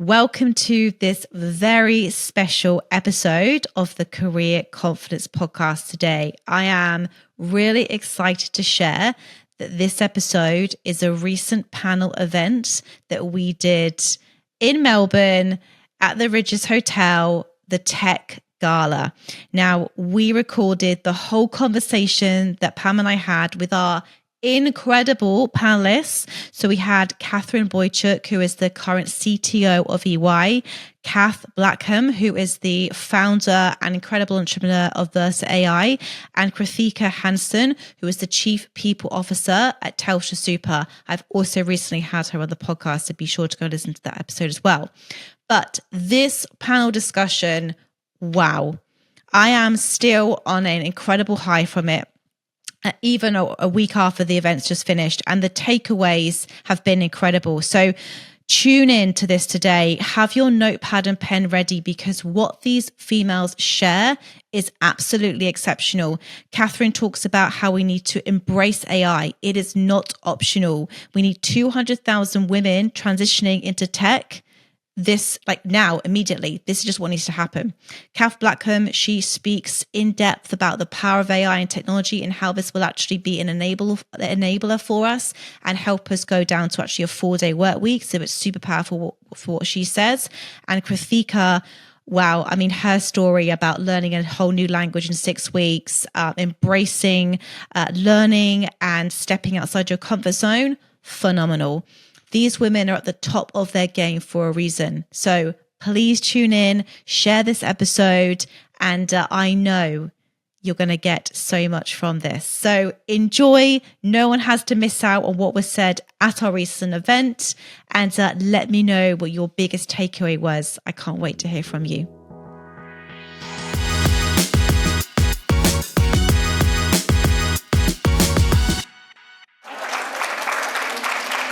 Welcome to this very special episode of the Career Confidence Podcast today. I am really excited to share that this episode is a recent panel event that we did in Melbourne at the Ridges Hotel, the Tech Gala. Now, we recorded the whole conversation that Pam and I had with our incredible panelists. So we had Katherine Boiciuc, who is the current CTO of EY, Kath Blackham, who is the founder and incredible entrepreneur of Versa AI, and Krithika Hansen, who is the Chief People Officer at Telstra Super. I've also recently had her on the podcast, so be sure to go listen to that episode as well. But this panel discussion, wow, I am still on an incredible high from it. Even a week after the event's just finished, and the takeaways have been incredible. So tune in to this today. Have your notepad and pen ready, because what these females share is absolutely exceptional. Katherine talks about how we need to embrace AI. It is not optional. We need 200,000 women transitioning into tech. This, like now, immediately, this is just what needs to happen. Kath Blackham, she speaks in depth about the power of AI and technology and how this will actually be an enabler for us and help us go down to actually a 4-day work week. So it's super powerful for what she says. And Krithika, wow, I mean, her story about learning a whole new language in 6 weeks, embracing learning and stepping outside your comfort zone, phenomenal. These women are at the top of their game for a reason. So please tune in, share this episode, and I know you're going to get so much from this. So enjoy. No one has to miss out on what was said at our recent event. And let me know what your biggest takeaway was. I can't wait to hear from you.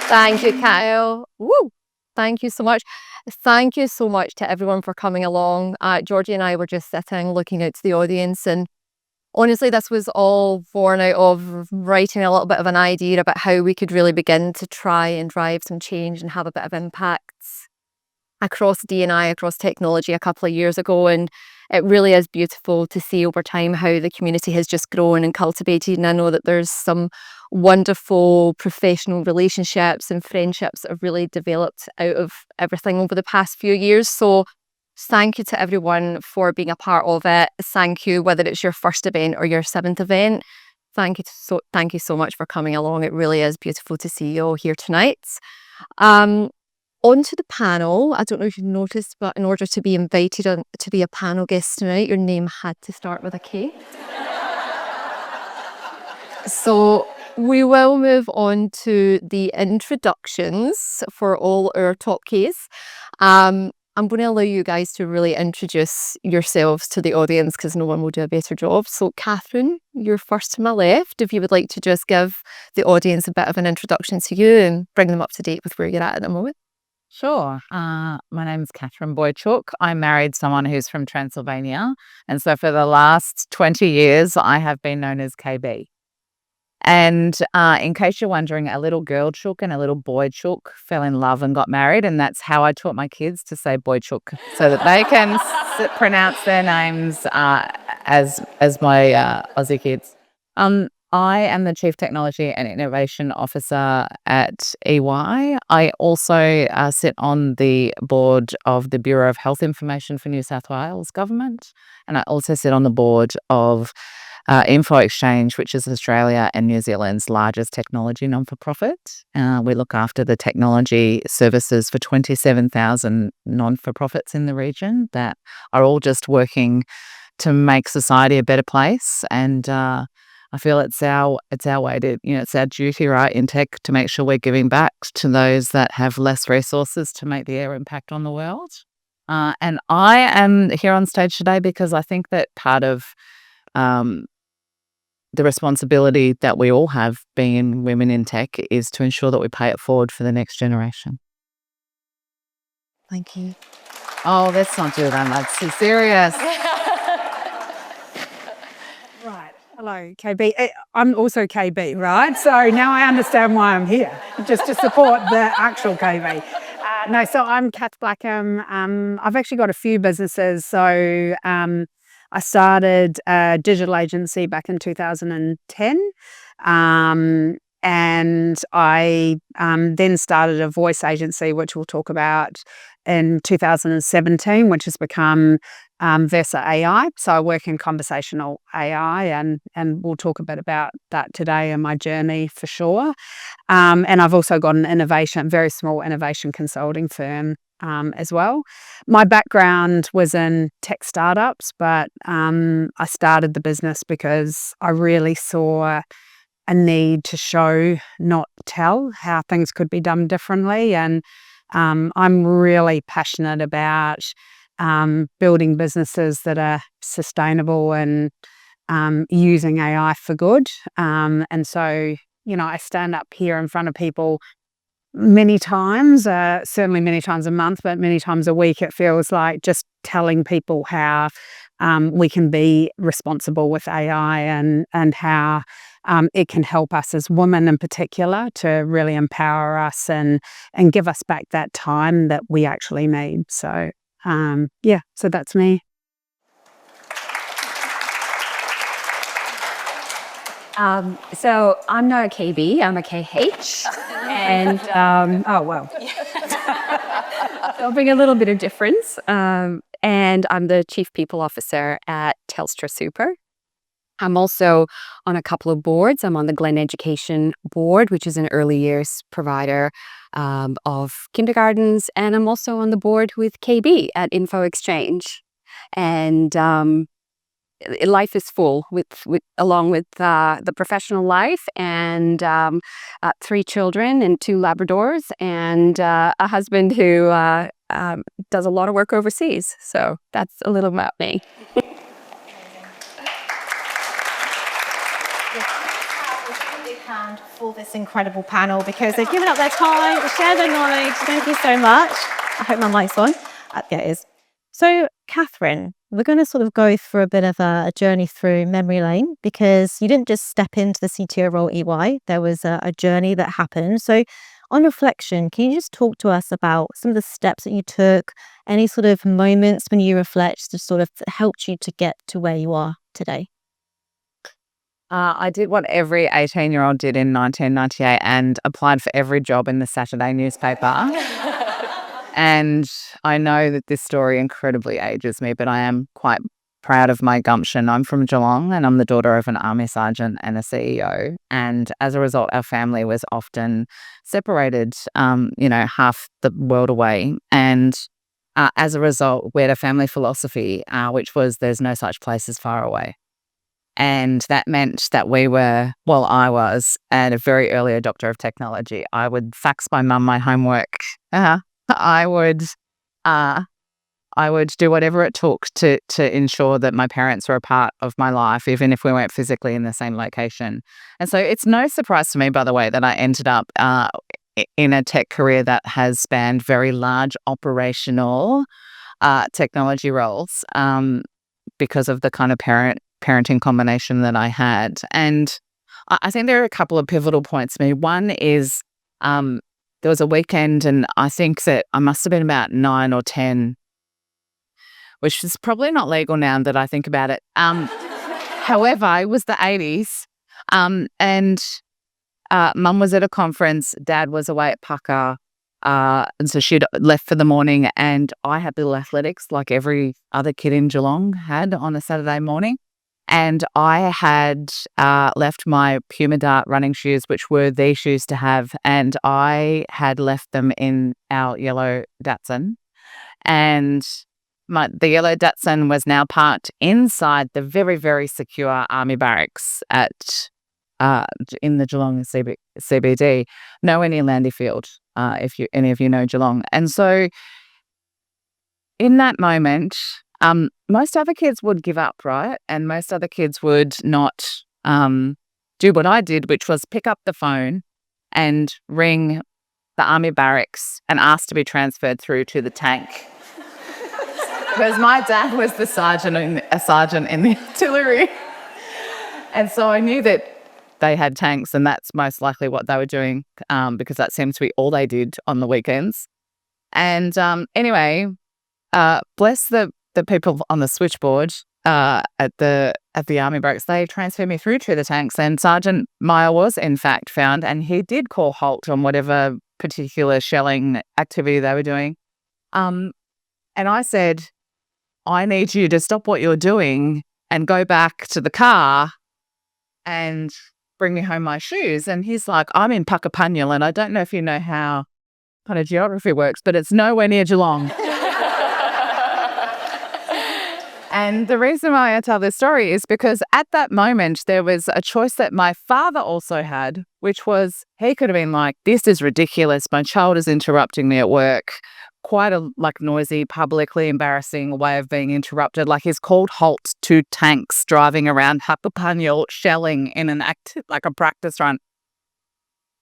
Thank you, Kyle. Woo! Thank you so much. Thank you so much to everyone for coming along. Georgie and I were just sitting looking out to the audience, and honestly, this was all born out of writing a little bit of an idea about how we could really begin to try and drive some change and have a bit of impact across D&I, across technology a couple of years ago. And it really is beautiful to see over time how the community has just grown and cultivated. And I know that there's some wonderful professional relationships and friendships that have really developed out of everything over the past few years. So thank you to everyone for being a part of it. Thank you, whether it's your first event or your 7th event. Thank you so much for coming along. It really is beautiful to see you all here tonight. Onto the panel. I don't know if you've noticed, but in order to be invited to be a panel guest tonight, your name had to start with a K. So we will move on to the introductions for all our top Ks. I'm going to allow you guys to really introduce yourselves to the audience, because no one will do a better job. So Katherine, you're first to my left. If you would like to just give the audience a bit of an introduction to you and bring them up to date with where you're at the moment. Sure. My name's Katherine Boiciuc. I married someone who's from Transylvania. And so for the last 20 years, I have been known as KB. And in case you're wondering, a little girl chook and a little boy chook fell in love and got married. And that's how I taught my kids to say Boiciuc, so that they can pronounce their names as my Aussie kids. I am the Chief Technology and Innovation Officer at EY. I also sit on the board of the Bureau of Health Information for New South Wales Government. And I also sit on the board of Info Exchange, which is Australia and New Zealand's largest technology non-for-profit. We look after the technology services for 27,000 non-for-profits in the region that are all just working to make society a better place. And I feel it's our way to, it's our duty, right, in tech, to make sure we're giving back to those that have less resources to make their impact on the world. And I am here on stage today because I think that part of the responsibility that we all have being women in tech is to ensure that we pay it forward for the next generation. Thank you. Oh, let's not do that. That's too serious. Right. Hello, KB. I'm also KB, right? So now I understand why I'm here, just to support the actual KB. No, so I'm Kath Blackham. I've actually got a few businesses. So I started a digital agency back in 2010. And I then started a voice agency, which we'll talk about in 2017, which has become Versa AI. So I work in conversational AI, and we'll talk a bit about that today and my journey for sure. And I've also got an very small innovation consulting firm as well. My background was in tech startups, but I started the business because I really saw a need to show, not tell, how things could be done differently. And I'm really passionate about building businesses that are sustainable and using AI for good. And so, I stand up here in front of people many times, certainly many times a month, but many times a week, it feels like, just telling people how we can be responsible with AI and how it can help us as women in particular to really empower us and give us back that time that we actually need. So, so that's me. So I'm not a KB, I'm a KH. And, oh, well. So I'll bring a little bit of difference. And I'm the Chief People Officer at Telstra Super. I'm also on a couple of boards. I'm on the Glen Education Board, which is an early years provider of kindergartens. And I'm also on the board with KB at Info Exchange. And life is full along with the professional life, and 3 children and 2 Labradors, and a husband who does a lot of work overseas. So that's a little about me. Hand for this incredible panel, because they've given up their time to share their knowledge. Thank you so much. I hope my mic's on. Yeah, it is. So, Katherine, we're going to sort of go through a bit of a journey through memory lane, because you didn't just step into the CTO role at EY. There was a journey that happened. So, on reflection, can you just talk to us about some of the steps that you took, any sort of moments when you reflect that sort of helped you to get to where you are today? I did what every 18-year-old did in 1998 and applied for every job in the Saturday newspaper. And I know that this story incredibly ages me, but I am quite proud of my gumption. I'm from Geelong, and I'm the daughter of an army sergeant and a CEO. And as a result, our family was often separated, half the world away. And as a result, we had a family philosophy, which was there's no such place as far away. And that meant that I was at a very early adopter of technology. I would fax my mum my homework. I would do whatever it took to ensure that my parents were a part of my life, even if we weren't physically in the same location. And so it's no surprise to me, by the way, that I ended up in a tech career that has spanned very large operational technology roles because of the kind of parenting combination that I had. And I think there are a couple of pivotal points for me. One is there was a weekend, and I think that I must have been about 9 or 10, which is probably not legal now that I think about it. However, it was the 80s, and Mum was at a conference, Dad was away at Pucka, and so she'd left for the morning, and I had little athletics like every other kid in Geelong had on a Saturday morning. And I had left my Puma Dart running shoes, which were the shoes to have, and I had left them in our yellow Datsun. And the yellow Datsun was now parked inside the very, very secure army barracks in the Geelong CBD, nowhere near Landyfield, if any of you know Geelong. And so in that moment, most other kids would give up, right? And most other kids would not do what I did, which was pick up the phone and ring the army barracks and ask to be transferred through to the tank. Because my dad was a sergeant in the artillery. And so I knew that they had tanks, and that's most likely what they were doing, because that seems to be all they did on the weekends. And anyway, bless the people on the switchboard at the army barracks. They transferred me through to the tanks, and Sergeant Meyer was in fact found, and he did call halt on whatever particular shelling activity they were doing. And I said, I need you to stop what you're doing and go back to the car and bring me home my shoes. And he's like, I'm in Puckapunyal, and I don't know if you know how kind of geography works, but it's nowhere near Geelong. And the reason why I tell this story is because at that moment, there was a choice that my father also had, which was he could have been like, this is ridiculous. My child is interrupting me at work. Quite a noisy, publicly embarrassing way of being interrupted. Like he's called halt to tanks driving around Puckapunyal shelling in a practice run.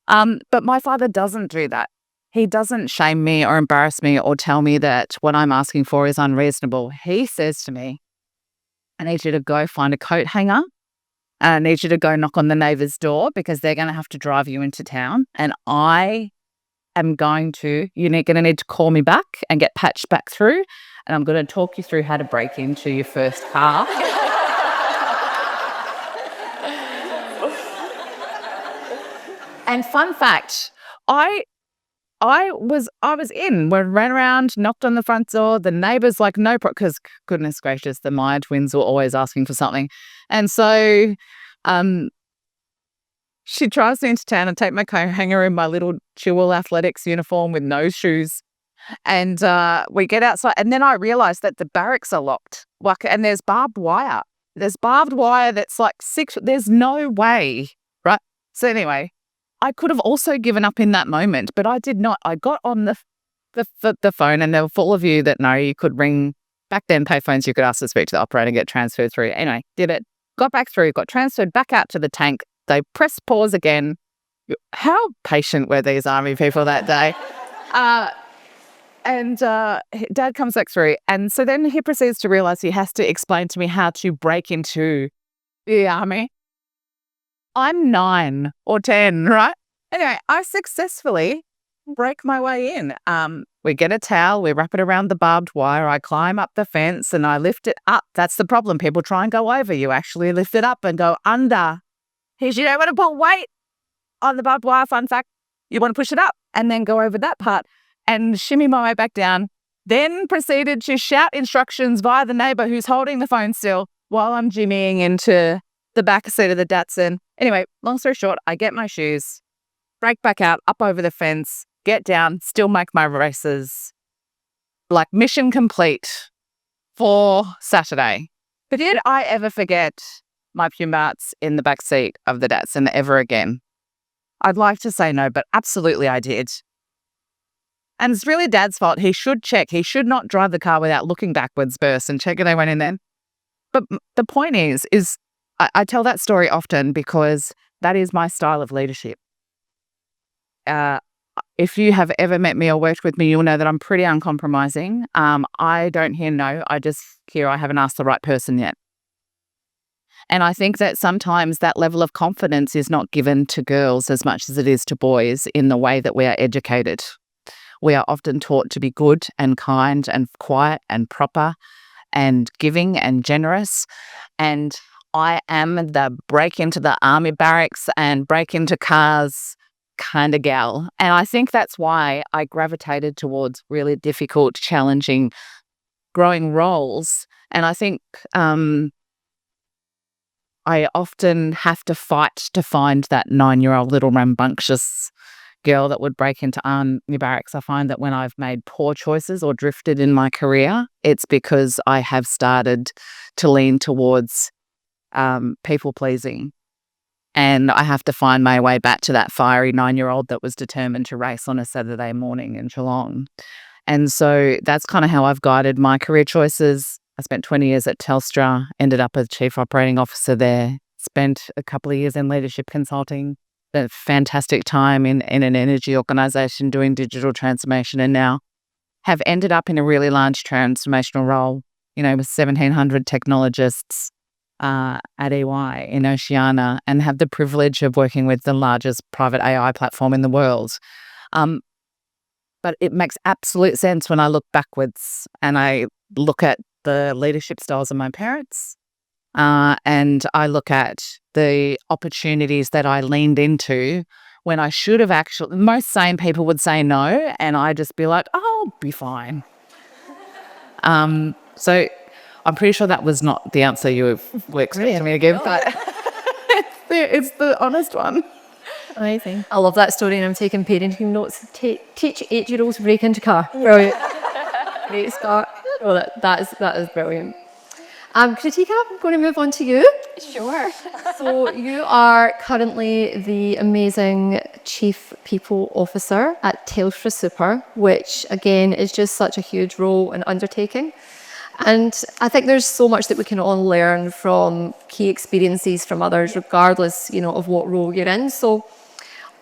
But my father doesn't do that. He doesn't shame me or embarrass me or tell me that what I'm asking for is unreasonable. He says to me, I need you to go find a coat hanger. I need you to go knock on the neighbour's door because they're going to have to drive you into town. And you're going to need to call me back and get patched back through. And I'm going to talk you through how to break into your first car. And fun fact, I was in. We ran around, knocked on the front door. The neighbours because goodness gracious, the Meyer twins were always asking for something, and so she drives me into town and take my coat hanger in my little Jewel athletics uniform with no shoes, and we get outside, and then I realise that the barracks are locked. And there's barbed wire. There's barbed wire that's like 6. There's no way, right? So anyway. I could have also given up in that moment, but I did not. I got on the phone, and there were full of you that know you could ring. Back then, payphones, you could ask to speak to the operator and get transferred through. Anyway, did it. Got back through, got transferred back out to the tank. They pressed pause again. How patient were these army people that day? And Dad comes back through. And so then he proceeds to realise he has to explain to me how to break into the army. I'm 9 or 10, right? Anyway, I successfully break my way in. We get a towel, we wrap it around the barbed wire, I climb up the fence and I lift it up. That's the problem. People try and go over. You actually lift it up and go under. Because you don't want to put weight on the barbed wire, fun fact. You want to push it up and then go over that part and shimmy my way back down. Then proceeded to shout instructions via the neighbour who's holding the phone still while I'm jimmying into the back seat of the Datsun. Anyway, long story short, I get my shoes, break back out, up over the fence, get down, still make my races. Mission complete for Saturday. But did I ever forget my Pumbats in the back seat of the Datsun ever again? I'd like to say no, but absolutely I did. And it's really Dad's fault. He should check. He should not drive the car without looking backwards first and check if they went in then. But the point is I tell that story often because that is my style of leadership. If you have ever met me or worked with me, you'll know that I'm pretty uncompromising. I don't hear no. I just hear I haven't asked the right person yet. And I think that sometimes that level of confidence is not given to girls as much as it is to boys in the way that we are educated. We are often taught to be good and kind and quiet and proper and giving and generous. And I am the break into the army barracks and break into cars kind of gal. And I think that's why I gravitated towards really difficult, challenging, growing roles. And I think I often have to fight to find that 9-year-old little rambunctious girl that would break into army barracks. I find that when I've made poor choices or drifted in my career, it's because I have started to lean towards people pleasing. And I have to find my way back to that fiery 9-year-old that was determined to race on a Saturday morning in Geelong. And so that's kind of how I've guided my career choices. I spent 20 years at Telstra, ended up as Chief Operating Officer there, spent a couple of years in leadership consulting, a fantastic time in an energy organisation doing digital transformation, and now have ended up in a really large transformational role, with 1,700 technologists at EY in Oceania, and have the privilege of working with the largest private AI platform in the world. But but it makes absolute sense when I look backwards and I look at the leadership styles of my parents, and I look at the opportunities that I leaned into when I should have actually. Most sane people would say no, and I just be like, "Oh, I'll be fine." So I'm pretty sure that was not the answer you were expecting me to give, but it's the honest one. Amazing. I love that story, and I'm taking parenting notes. Teach 8-year-olds to break into car. Brilliant. Great start. Oh, that is brilliant. Krithika, I'm going to move on to you. Sure. So you are currently the amazing Chief People Officer at Telstra Super, which again is just such a huge role and undertaking. And I think there's so much that we can all learn from key experiences from others, regardless, of what role you're in. So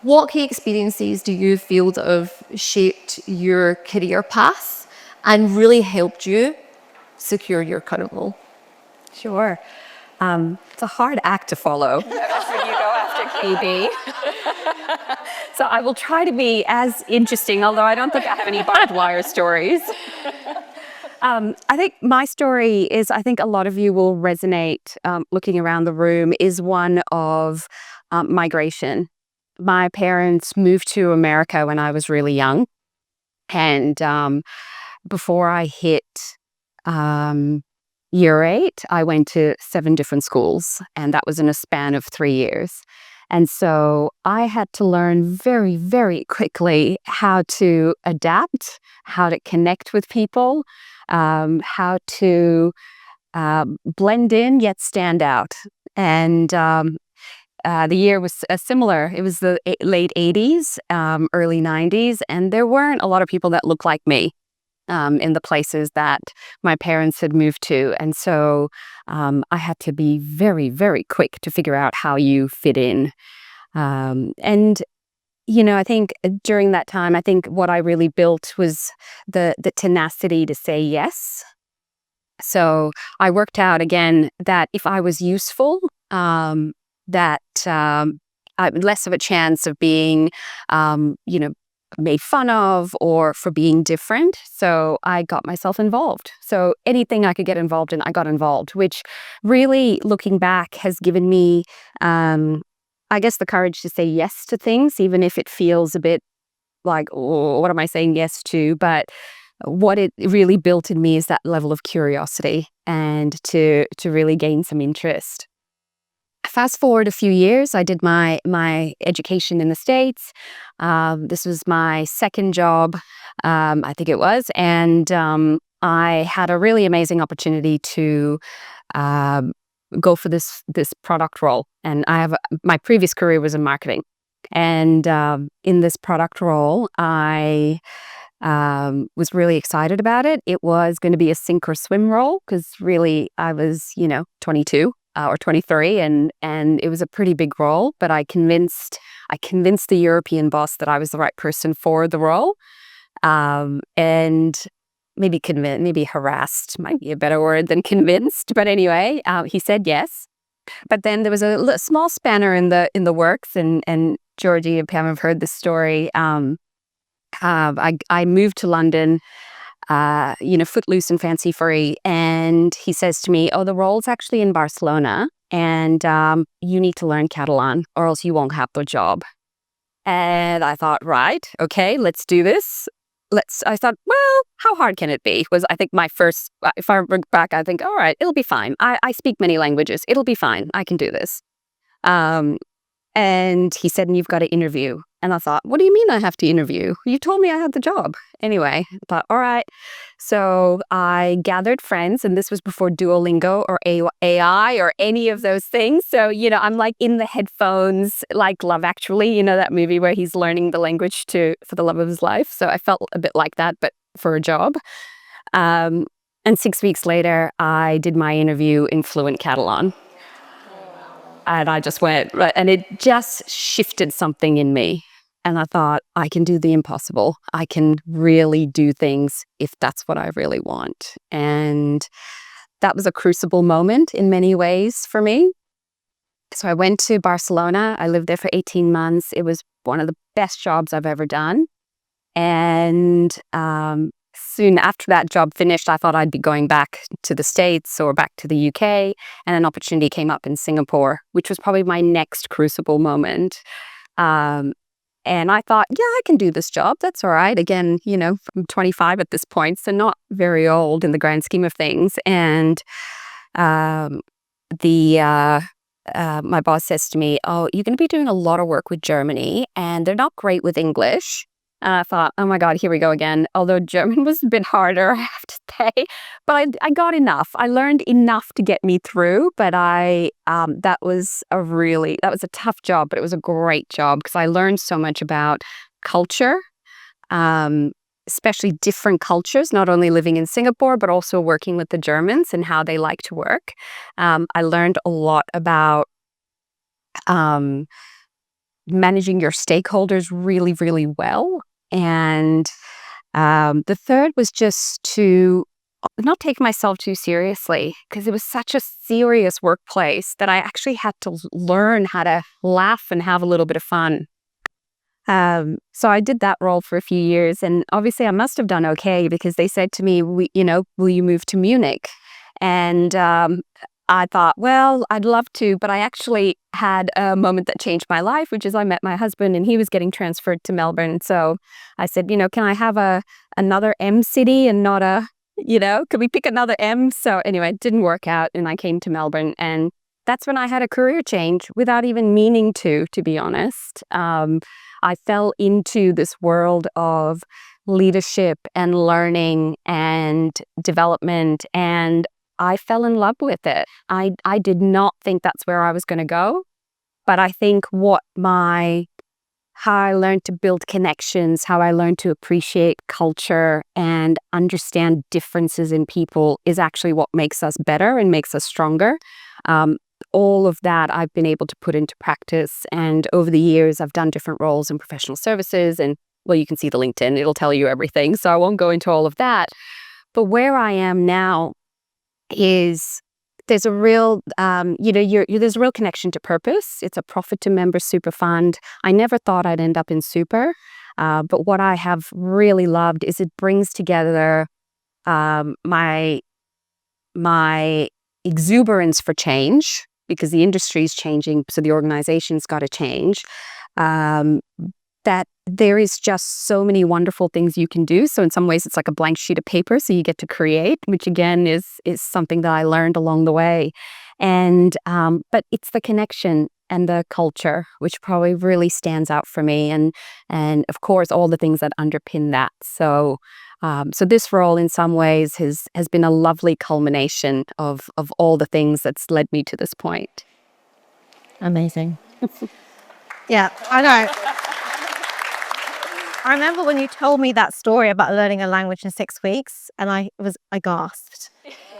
what key experiences do you feel that have shaped your career path and really helped you secure your current role? Sure. It's a hard act to follow when you go after KB. So I will try to be as interesting, although I don't think I have any barbed wire stories. I think my story is, I think a lot of you will resonate, looking around the room, is one of migration. My parents moved to America when I was really young. And before I hit year 8, I went to 7 different schools, and that was in a span of 3 years. And so I had to learn very, very quickly how to adapt, how to connect with people, how to blend in yet stand out. And the year was similar. It was the late 80s, early 90s, and there weren't a lot of people that looked like me in the places that my parents had moved to. And so I had to be very, very quick to figure out how you fit in. I think during that time, I think what I really built was the tenacity to say yes. So I worked out again that if I was useful, that I had less of a chance of being, made fun of or for being different. So I got myself involved. So anything I could get involved in, I got involved, which really, looking back, has given me, I guess, the courage to say yes to things, even if it feels a bit like, oh, what am I saying yes to? But what it really built in me is that level of curiosity and to really gain some interest. Fast forward a few years, I did my education in the States. This was my second job, I think it was, and I had a really amazing opportunity to go for this product role. And my previous career was in marketing, and in this product role, I was really excited about it. It was going to be a sink or swim role because really I was 22. Or 23, and it was a pretty big role, but I convinced the European boss that I was the right person for the role, and maybe harassed might be a better word than convinced, but anyway, he said yes. But then there was a small spanner in the works, and Georgie and Pam have heard this story. I moved to London, footloose and fancy free. And he says to me, oh, the role's actually in Barcelona, and you need to learn Catalan or else you won't have the job. And I thought, right, okay, let's do this. I thought, well, how hard can it be? Was, I think, my first, if I look back, I think, all right, it'll be fine. I speak many languages. It'll be fine. I can do this. And he said, and you've got to interview. And I thought, what do you mean I have to interview? You told me I had the job. Anyway, I thought, all right. So I gathered friends, and this was before Duolingo or AI or any of those things. So, I'm like in the headphones, like Love Actually, that movie where he's learning the language for the love of his life. So I felt a bit like that, but for a job. And 6 weeks later, I did my interview in fluent Catalan. And I just went, right, and it just shifted something in me. And I thought, I can do the impossible. I can really do things if that's what I really want. And that was a crucible moment in many ways for me. So I went to Barcelona. I lived there for 18 months. It was one of the best jobs I've ever done. And soon after that job finished, I thought I'd be going back to the States or back to the UK. And an opportunity came up in Singapore, which was probably my next crucible moment. And I thought, yeah, I can do this job. That's all right. Again, I'm 25 at this point, so not very old in the grand scheme of things. And my boss says to me, "Oh, you're going to be doing a lot of work with Germany, and they're not great with English." And I thought, oh my God, here we go again. Although German was a bit harder, I have to say, but I got enough. I learned enough to get me through. But that was a tough job, but it was a great job because I learned so much about culture, especially different cultures. Not only living in Singapore, but also working with the Germans and how they like to work. I learned a lot about managing your stakeholders really, really well. And the third was just to not take myself too seriously, because it was such a serious workplace that I actually had to learn how to laugh and have a little bit of fun. So I did that role for a few years, and obviously I must have done okay because they said to me, will you move to Munich? And I thought, well, I'd love to, but I actually had a moment that changed my life, which is I met my husband and he was getting transferred to Melbourne. So I said, can I have another M city and not could we pick another M? So anyway, it didn't work out and I came to Melbourne, and that's when I had a career change without even meaning to be honest. I fell into this world of leadership and learning and development, and I fell in love with it. I did not think that's where I was going to go, but I think how I learned to build connections, how I learned to appreciate culture and understand differences in people is actually what makes us better and makes us stronger. All of that I've been able to put into practice, and over the years I've done different roles in professional services, and well, you can see the LinkedIn, it'll tell you everything, so I won't go into all of that. But where I am now is there's a real there's a real connection to purpose. It's a profit to members super fund. I never thought I'd end up in super, but what I have really loved is it brings together my exuberance for change, because the industry is changing, so the organization's got to change. That there is just so many wonderful things you can do. So in some ways, it's like a blank sheet of paper, so you get to create, which again is something that I learned along the way. And but it's the connection and the culture which probably really stands out for me, and of course all the things that underpin that. So this role in some ways has been a lovely culmination of all the things that's led me to this point. Amazing. Yeah, I know. I remember when you told me that story about learning a language in 6 weeks, and I gasped.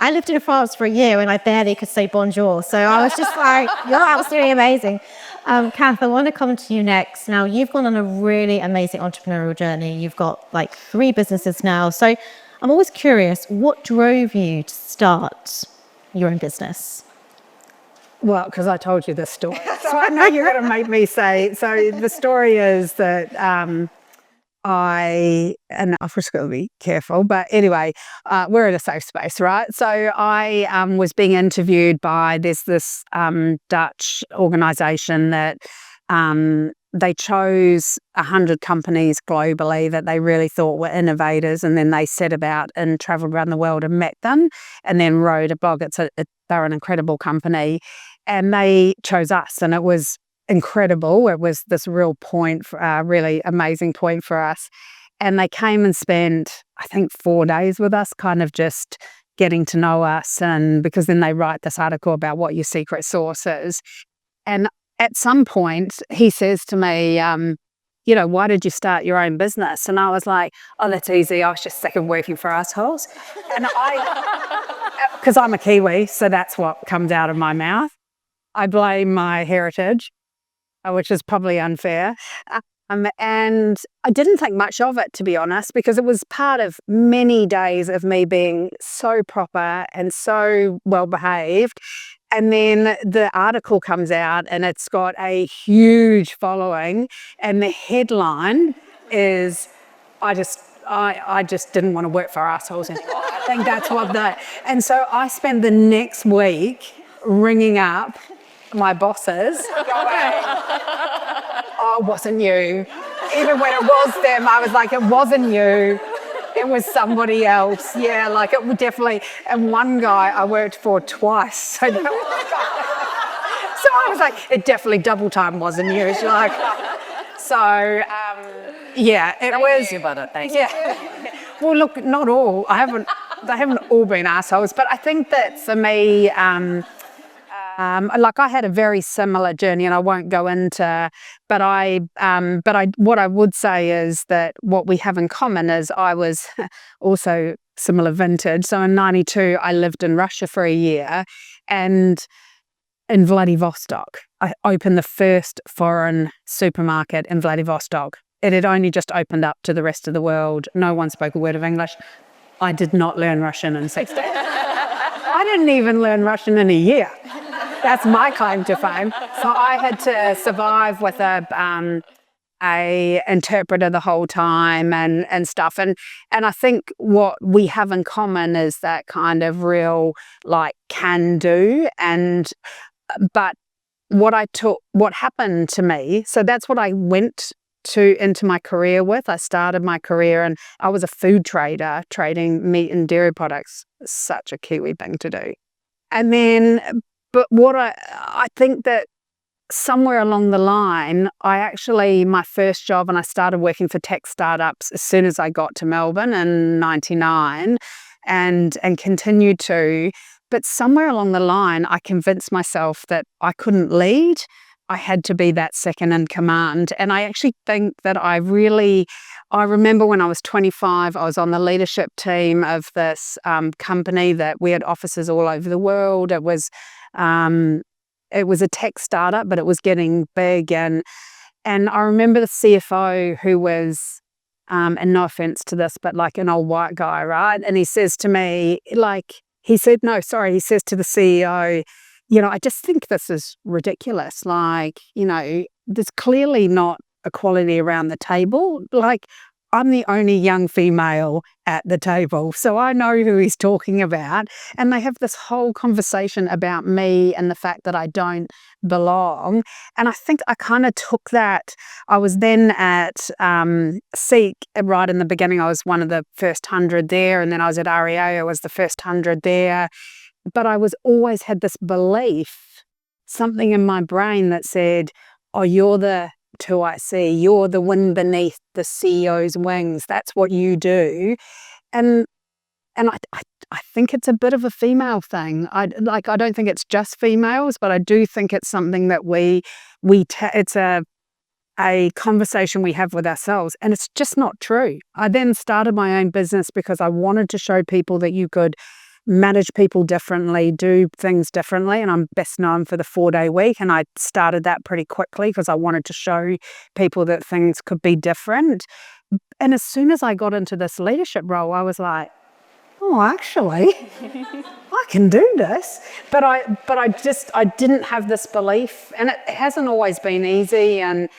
I lived in France for a year and I barely could say bonjour. So I was just like, you're absolutely amazing. Kath, I want to come to you next. Now, you've gone on a really amazing entrepreneurial journey. You've got 3 businesses now. So I'm always curious, what drove you to start your own business? Well, because I told you this story. So I know you're going to make me say. So the story is that and I've just got to be careful, but anyway, we're in a safe space, right? So I was being interviewed by this Dutch organisation that they chose 100 companies globally that they really thought were innovators, and then they set about and travelled around the world and met them, and then wrote a blog. They're an incredible company, and they chose us, and it was incredible. It was this real point, really amazing point for us. And they came and spent, I think, 4 days with us, kind of just getting to know us. And because then they write this article about what your secret sauce is. And at some point, he says to me, why did you start your own business? And I was like, oh, that's easy. I was just sick of working for assholes. And because I'm a Kiwi, so that's what comes out of my mouth. I blame my heritage, which is probably unfair. And I didn't think much of it, to be honest, because it was part of many days of me being so proper and so well behaved. And then the article comes out and it's got a huge following, and the headline is, I just didn't want to work for assholes anymore. I think that's what and so I spent the next week ringing up my bosses going, oh, it wasn't you. Even when it was them, I was like, it wasn't you. It was somebody else. Yeah, like it would definitely. And one guy I worked for twice. So I was like, it definitely double time wasn't you. It's like, so yeah, it was. Yeah. Well, look, not all. They haven't all been assholes, but I think that for me, like I had a very similar journey, and I won't go into. But what I would say is that what we have in common is I was also similar vintage. So in '92, I lived in Russia for a year, and in Vladivostok, I opened the first foreign supermarket in Vladivostok. It had only just opened up to the rest of the world. No one spoke a word of English. I did not learn Russian in 6 days. I didn't even learn Russian in a year. That's my claim to fame. So I had to survive with a interpreter the whole time and stuff. And I think what we have in common is that kind of real like can do. But what happened to me, so that's what I went into my career with. I started my career and I was a food trader, trading meat and dairy products. Such a Kiwi thing to do. And then, but what I think that somewhere along the line, my first job, and I started working for tech startups as soon as I got to Melbourne in '99 and continued to. But somewhere along the line, I convinced myself that I couldn't lead. I had to be that second in command. And I actually think that I remember when I was 25, I was on the leadership team of this company that we had offices all over the world. It was a tech startup, but it was getting big. And I remember the CFO who was, and no offense to this, but like an old white guy, right? And he says to me, he said to the CEO, I just think this is ridiculous. There's clearly not equality around the table. I'm the only young female at the table, so I know who he's talking about. And they have this whole conversation about me and the fact that I don't belong. And I think I kind of took that. I was then at Seek right in the beginning. I was one of the first 100 there, and then I was at REA. I was the first 100 there. But I always had this belief, something in my brain that said, oh, you're the 2IC, you're the wind beneath the CEO's wings. That's what you do. And I think it's a bit of a female thing. I don't think it's just females, but I do think it's something that it's a conversation we have with ourselves, and it's just not true. I then started my own business because I wanted to show people that you could manage people differently, do things differently. And I'm best known for the 4-day week. And I started that pretty quickly because I wanted to show people that things could be different. And as soon as I got into this leadership role, I was like, oh, actually, I can do this. But I didn't have this belief, and it hasn't always been easy. And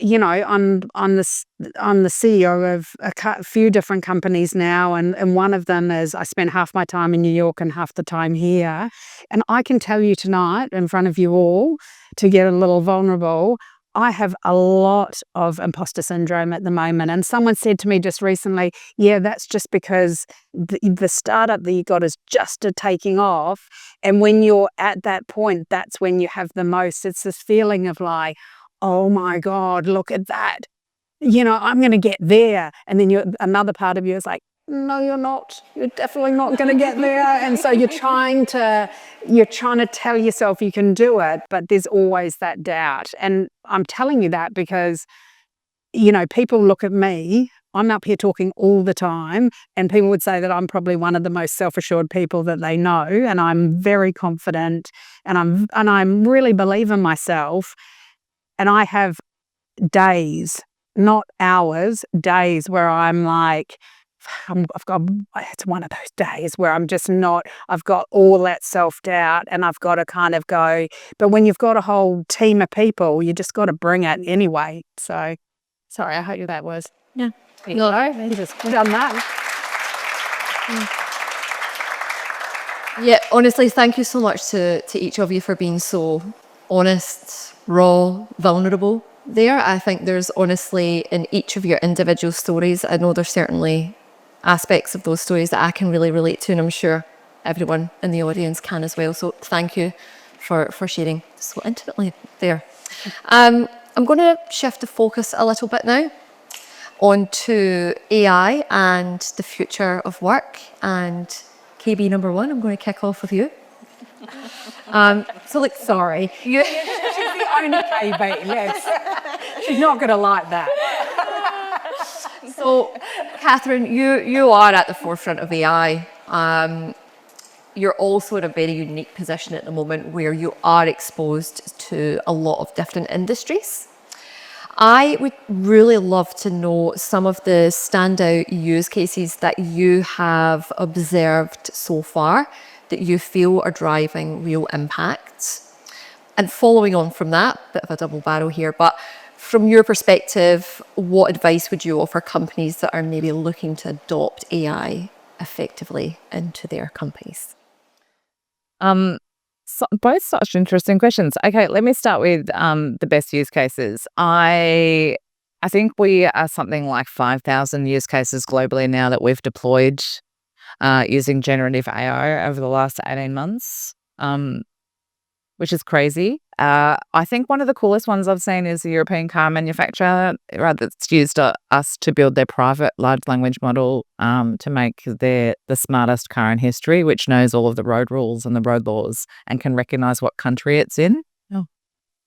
I'm the CEO of a few different companies now, and one of them is I spend half my time in New York and half the time here. And I can tell you tonight, in front of you all, to get a little vulnerable, I have a lot of imposter syndrome at the moment. And someone said to me just recently, yeah, that's just because the startup that you got is just taking off. And when you're at that point, that's when you have the most. It's this feeling of like, oh my God, look at that. I'm going to get there. And then another part of you is like, no, you're not. You're definitely not going to get there. And so you're trying to tell yourself you can do it, but there's always that doubt. And I'm telling you that because, people look at me. I'm up here talking all the time, and people would say that I'm probably one of the most self-assured people that they know. And I'm very confident, and I'm really believe in myself. And I have days, not hours, days where I'm like, it's one of those days where I'm just not, I've got all that self-doubt, and I've got to kind of go, but when you've got a whole team of people, you just got to bring it anyway. So, sorry, I hope that was. Yeah. No. Just done that. Yeah, honestly, thank you so much to each of you for being so honest, raw, vulnerable there. I think there's honestly in each of your individual stories, I know there's certainly aspects of those stories that I can really relate to, and I'm sure everyone in the audience can as well. So thank you for sharing so intimately there. I'm going to shift the focus a little bit now onto AI and the future of work. And KB number one, I'm going to kick off with you. So look, Sorry. you, She's the only KB. Yes. She's not going to like that. so Katherine, you are at the forefront of AI. You're also in a very unique position at the moment where you are exposed to a lot of different industries. I would really love to know some of the standout use cases that you have observed so far that you feel are driving real impacts. And following on from that, bit of a double barrel here, but from your perspective, what advice would you offer companies that are maybe looking to adopt AI effectively into their companies? Both such interesting questions. Okay, let me start with the best use cases. I think we are something like 5,000 use cases globally now that we've deployed using generative AI over the last 18 months, which is crazy. I think one of the coolest ones I've seen is the European car manufacturer that's used us to build their private large language model to make the smartest car in history, which knows all of the road rules and the road laws and can recognize what country it's in. Oh,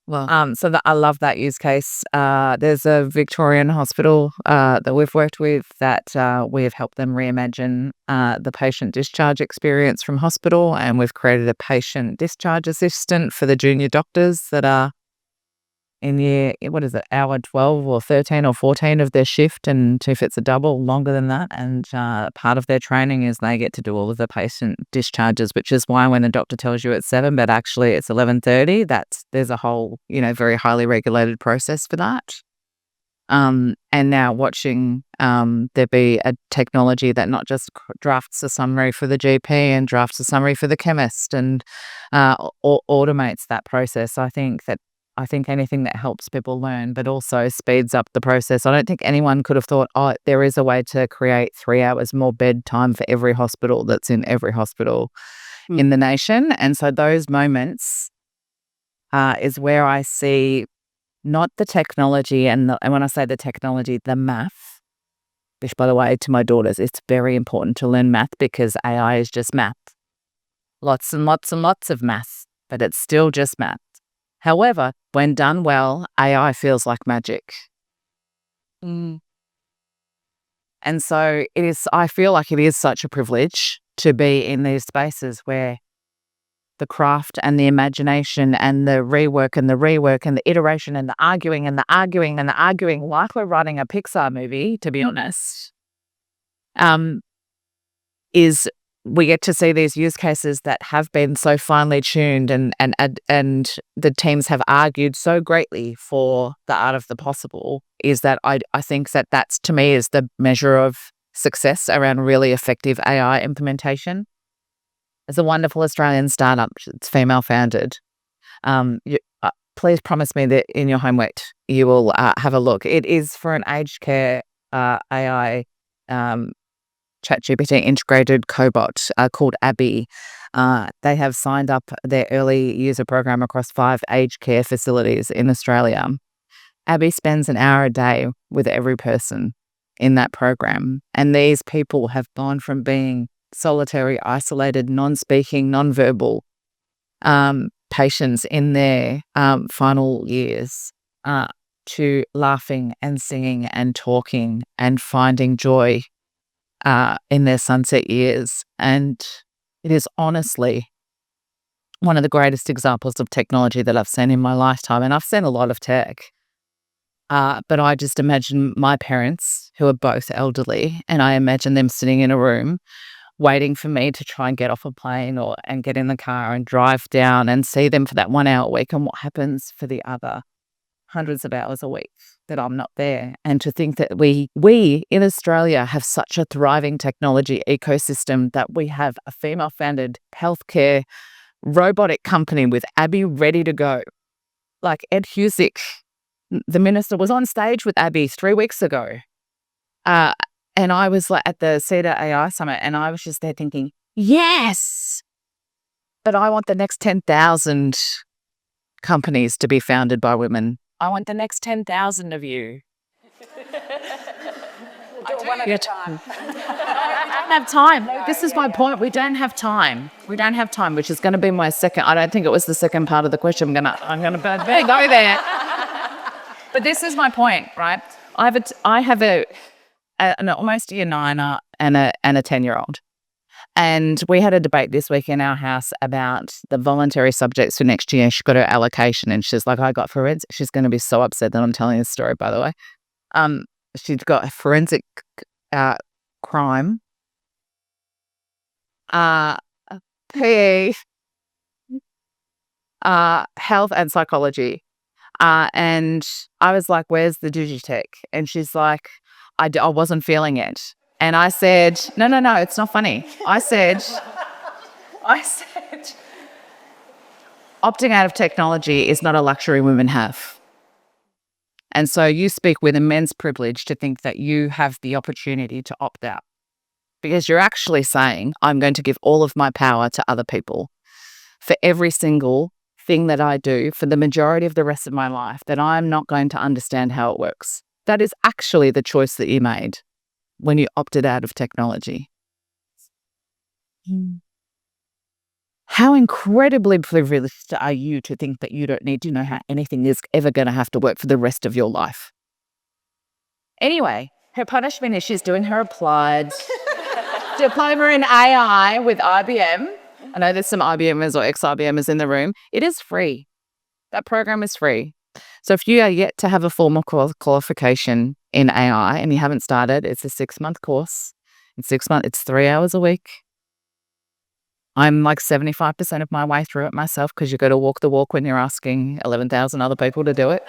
wow. So I love that use case. There's a Victorian hospital that we've worked with that we have helped them reimagine the patient discharge experience from hospital, and we've created a patient discharge assistant for the junior doctors that are in hour 12 or 13 or 14 of their shift, and if it's a double, longer than that. And part of their training is they get to do all of the patient discharges, which is why when a doctor tells you it's 7, but actually it's 11:30, there's a whole, very highly regulated process for that. And now watching there be a technology that not just drafts a summary for the GP and drafts a summary for the chemist and automates that process. I think anything that helps people learn, but also speeds up the process. I don't think anyone could have thought, there is a way to create 3 hours more bedtime for every hospital that's in every hospital in the nation. And so those moments is where I see not the technology, and when I say the technology, the math, which, by the way, to my daughters, it's very important to learn math because AI is just math. Lots and lots and lots of math, but it's still just math. However, when done well, AI feels like magic. And so I feel like it is such a privilege to be in these spaces where the craft and the imagination and the rework and the iteration and the arguing and the arguing and the arguing, like we're writing a Pixar movie, to be honest, is we get to see these use cases that have been so finely tuned and the teams have argued so greatly for the art of the possible, is that I think that's, to me, is the measure of success around really effective AI implementation. There's a wonderful Australian startup. It's female founded. Please promise me that in your homework you will have a look. It is for an aged care AI ChatGPT integrated cobot called Abby. They have signed up their early user program across 5 aged care facilities in Australia. Abby spends an hour a day with every person in that program. And these people have gone from being solitary, isolated, non-speaking, non-verbal patients in their final years to laughing and singing and talking and finding joy in their sunset years. And it is honestly one of the greatest examples of technology that I've seen in my lifetime. And I've seen a lot of tech. But I just imagine my parents, who are both elderly, and I imagine them sitting in a room waiting for me to try and get off a plane and get in the car and drive down and see them for that 1 hour a week, and what happens for the other hundreds of hours a week that I'm not there. And to think that we in Australia have such a thriving technology ecosystem, that we have a female-founded healthcare robotic company with Abby ready to go. Like Ed Husick, the minister, was on stage with Abby 3 weeks ago. And I was like at the CEDA AI Summit, and I was just there thinking, yes, but I want the next 10,000 companies to be founded by women. I want the next 10,000 of you. I don't have time. This is my point. We don't have time. We don't have time, which is going to be my second. I don't think it was the second part of the question. I'm gonna go there. But this is my point, right? I have an almost year 9er and a 10-year-old. And we had a debate this week in our house about the voluntary subjects for next year. She got her allocation, and she's like, I got forensic. She's going to be so upset that I'm telling this story, by the way. She's got forensic crime, PE, health and psychology. And I was like, where's the Digitech? And she's like, I wasn't feeling it. And I said, no, it's not funny. I said, opting out of technology is not a luxury women have. And so you speak with immense privilege to think that you have the opportunity to opt out, because you're actually saying, I'm going to give all of my power to other people for every single thing that I do for the majority of the rest of my life, that I'm not going to understand how it works. That is actually the choice that you made when you opted out of technology. How incredibly privileged are you to think that you don't need to know how anything is ever going to have to work for the rest of your life? Anyway, her punishment is she's doing her applied diploma in AI with IBM. I know there's some IBMers or ex-IBMers in the room. It is free. That program is free. So if you are yet to have a formal qualification in AI and you haven't started, it's a 6-month course. In 6 months, it's 3 hours a week. I'm like 75% of my way through it myself, because you've got to walk the walk when you're asking 11,000 other people to do it.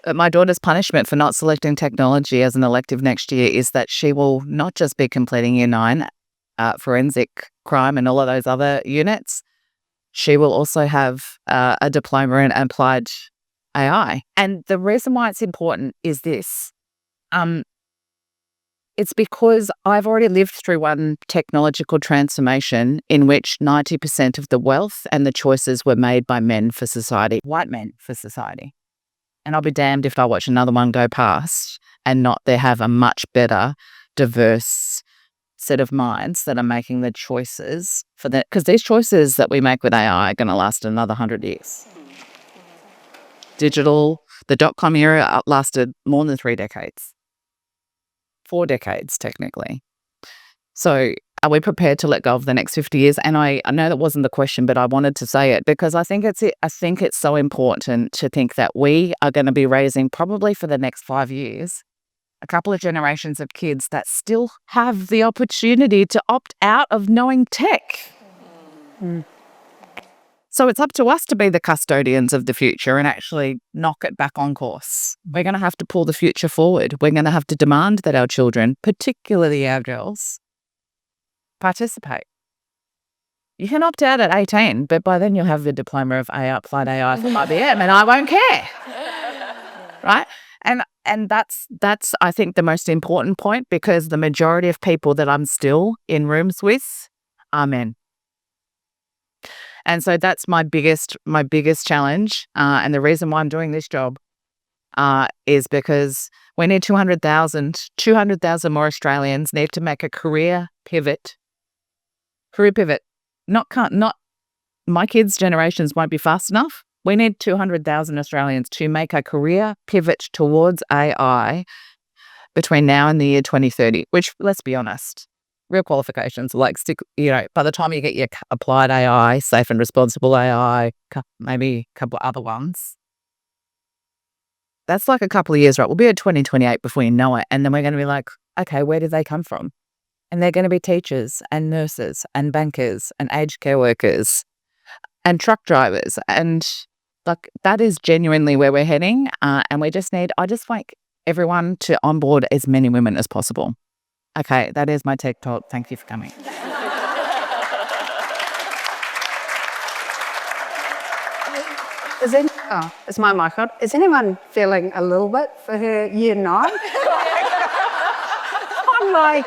But my daughter's punishment for not selecting technology as an elective next year is that she will not just be completing year 9, forensic crime and all of those other units. She will also have a diploma in applied AI. And the reason why it's important is this. It's because I've already lived through one technological transformation in which 90% of the wealth and the choices were made by men for society, white men for society. And I'll be damned if I watch another one go past and not they have a much better, diverse set of minds that are making the choices for that. Because these choices that we make with AI are going to last another 100 years. Digital, the .com era lasted more than 3 decades. 4 decades, technically. So are we prepared to let go of the next 50 years? And I know that wasn't the question, but I wanted to say it because I think it's so important to think that we are going to be raising, probably for the next 5 years, a couple of generations of kids that still have the opportunity to opt out of knowing tech. So it's up to us to be the custodians of the future and actually knock it back on course. We're going to have to pull the future forward. We're going to have to demand that our children, particularly our girls, participate. You can opt out at 18, but by then you'll have the diploma of AI, applied AI from IBM, and I won't care. Right? And that's I think the most important point, because the majority of people that I'm still in rooms with are men. And so that's my biggest challenge. And the reason why I'm doing this job is because we need 200,000 more Australians need to make a career pivot. Not my kids' generations won't be fast enough. We need 200,000 Australians to make a career pivot towards AI between now and the year 2030, which, let's be honest, real qualifications like by the time you get your applied AI, safe and responsible AI, maybe a couple of other ones, that's like a couple of years, right? We'll be at 2028 before you know it. And then we're going to be like, okay, where did they come from? And they're going to be teachers and nurses and bankers and aged care workers and truck drivers and Like, that is genuinely where we're heading. And I just like everyone to onboard as many women as possible. Okay, that is my tech talk. Thank you for coming. Is my mic on? Is anyone feeling a little bit for her year 9? I'm like,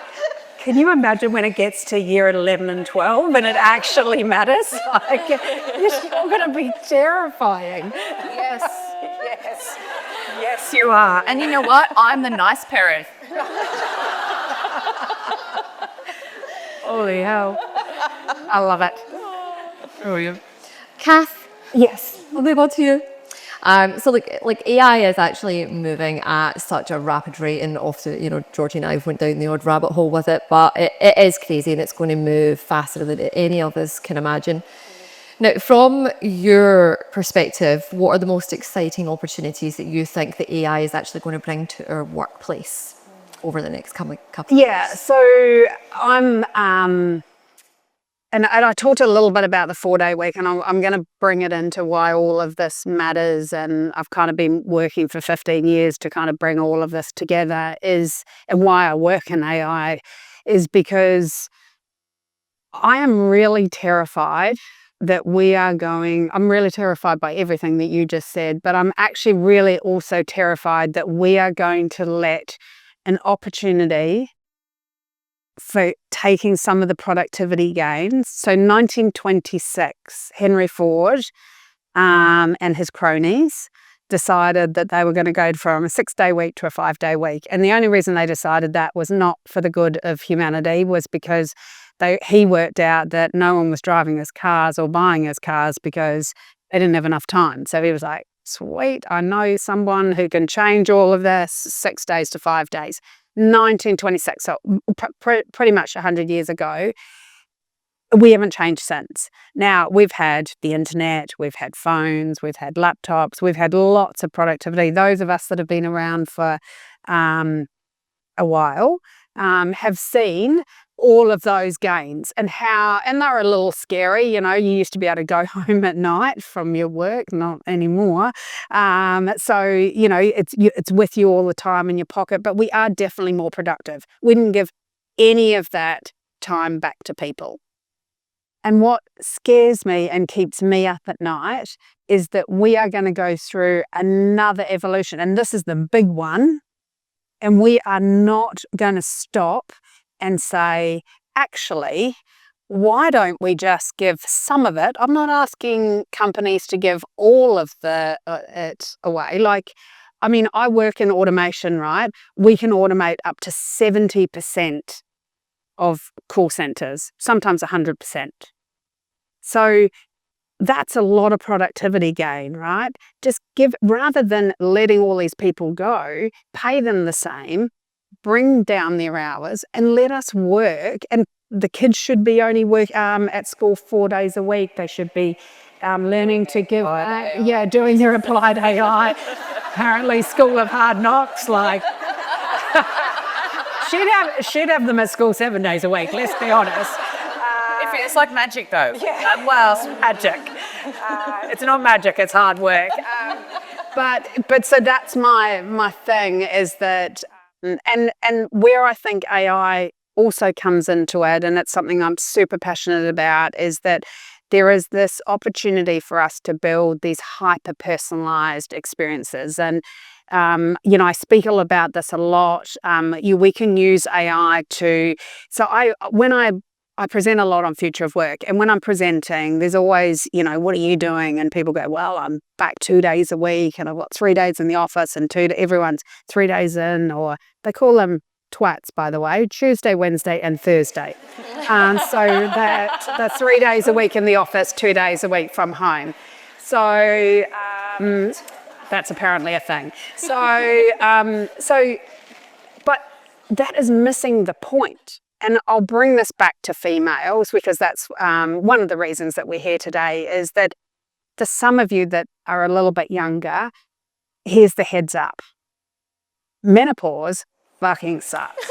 can you imagine when it gets to year 11 and 12 and it actually matters? Like, it's going to be terrifying. Yes, you are. And you know what? I'm the nice parent. Holy hell. I love it. Who are you? Kath, Yes. I'll move on to you. So like AI is actually moving at such a rapid rate, and often, Georgie and I went down the odd rabbit hole with it, but it is crazy and it's going to move faster than any of us can imagine. Now, from your perspective, what are the most exciting opportunities that you think that AI is actually going to bring to our workplace over the next couple of years? Yeah, so I'm, and I talked a little bit about the 4-day week, and I'm going to bring it into why all of this matters. And I've kind of been working for 15 years to kind of bring all of this together and why I work in AI is because I am really terrified that I'm really terrified by everything that you just said, but I'm actually really also terrified that we are going to let an opportunity for taking some of the productivity gains. So 1926, Henry Ford and his cronies decided that they were going to go from a 6-day week to a 5-day week. And the only reason they decided that was not for the good of humanity, was because he worked out that no one was driving his cars or buying his cars because they didn't have enough time. So he was like, sweet, I know someone who can change all of this, 6 days to 5 days. 1926, so pretty much 100 years ago. We haven't changed since. Now, we've had the internet, we've had phones, we've had laptops, we've had lots of productivity. Those of us that have been around for a while have seen all of those gains and they're a little scary. You used to be able to go home at night from your work, not anymore. So it's with you all the time in your pocket, but we are definitely more productive. We didn't give any of that time back to people. And what scares me and keeps me up at night is that we are going to go through another evolution, and this is the big one, and we are not going to stop and say, actually, why don't we just give some of it? I'm not asking companies to give all of it away. I work in automation, right? We can automate up to 70% of call centers, sometimes 100%. So that's a lot of productivity gain, right? Just rather than letting all these people go, pay them the same, bring down their hours and let us work. And the kids should be only at school 4 days a week. They should be learning to give, doing their applied AI. Apparently School of Hard Knocks, she'd have them at school 7 days a week, let's be honest. It's like magic, though. Yeah, well, magic. It's not magic, it's hard work. But so that's my thing, is that, and where I think AI also comes into it, and it's something I'm super passionate about, is that there is this opportunity for us to build these hyper-personalized experiences. And I speak all about this a lot. We can use AI to. So when I present a lot on Future of Work, and when I'm presenting, there's always, what are you doing? And people go, well, I'm back 2 days a week, and I've got 3 days in the office, and everyone's 3 days in, or they call them twats, by the way, Tuesday, Wednesday, and Thursday. So that's 3 days a week in the office, 2 days a week from home. So that's apparently a thing. But that is missing the point. And I'll bring this back to females, because that's one of the reasons that we're here today, is that to some of you that are a little bit younger, here's the heads up. Menopause fucking sucks.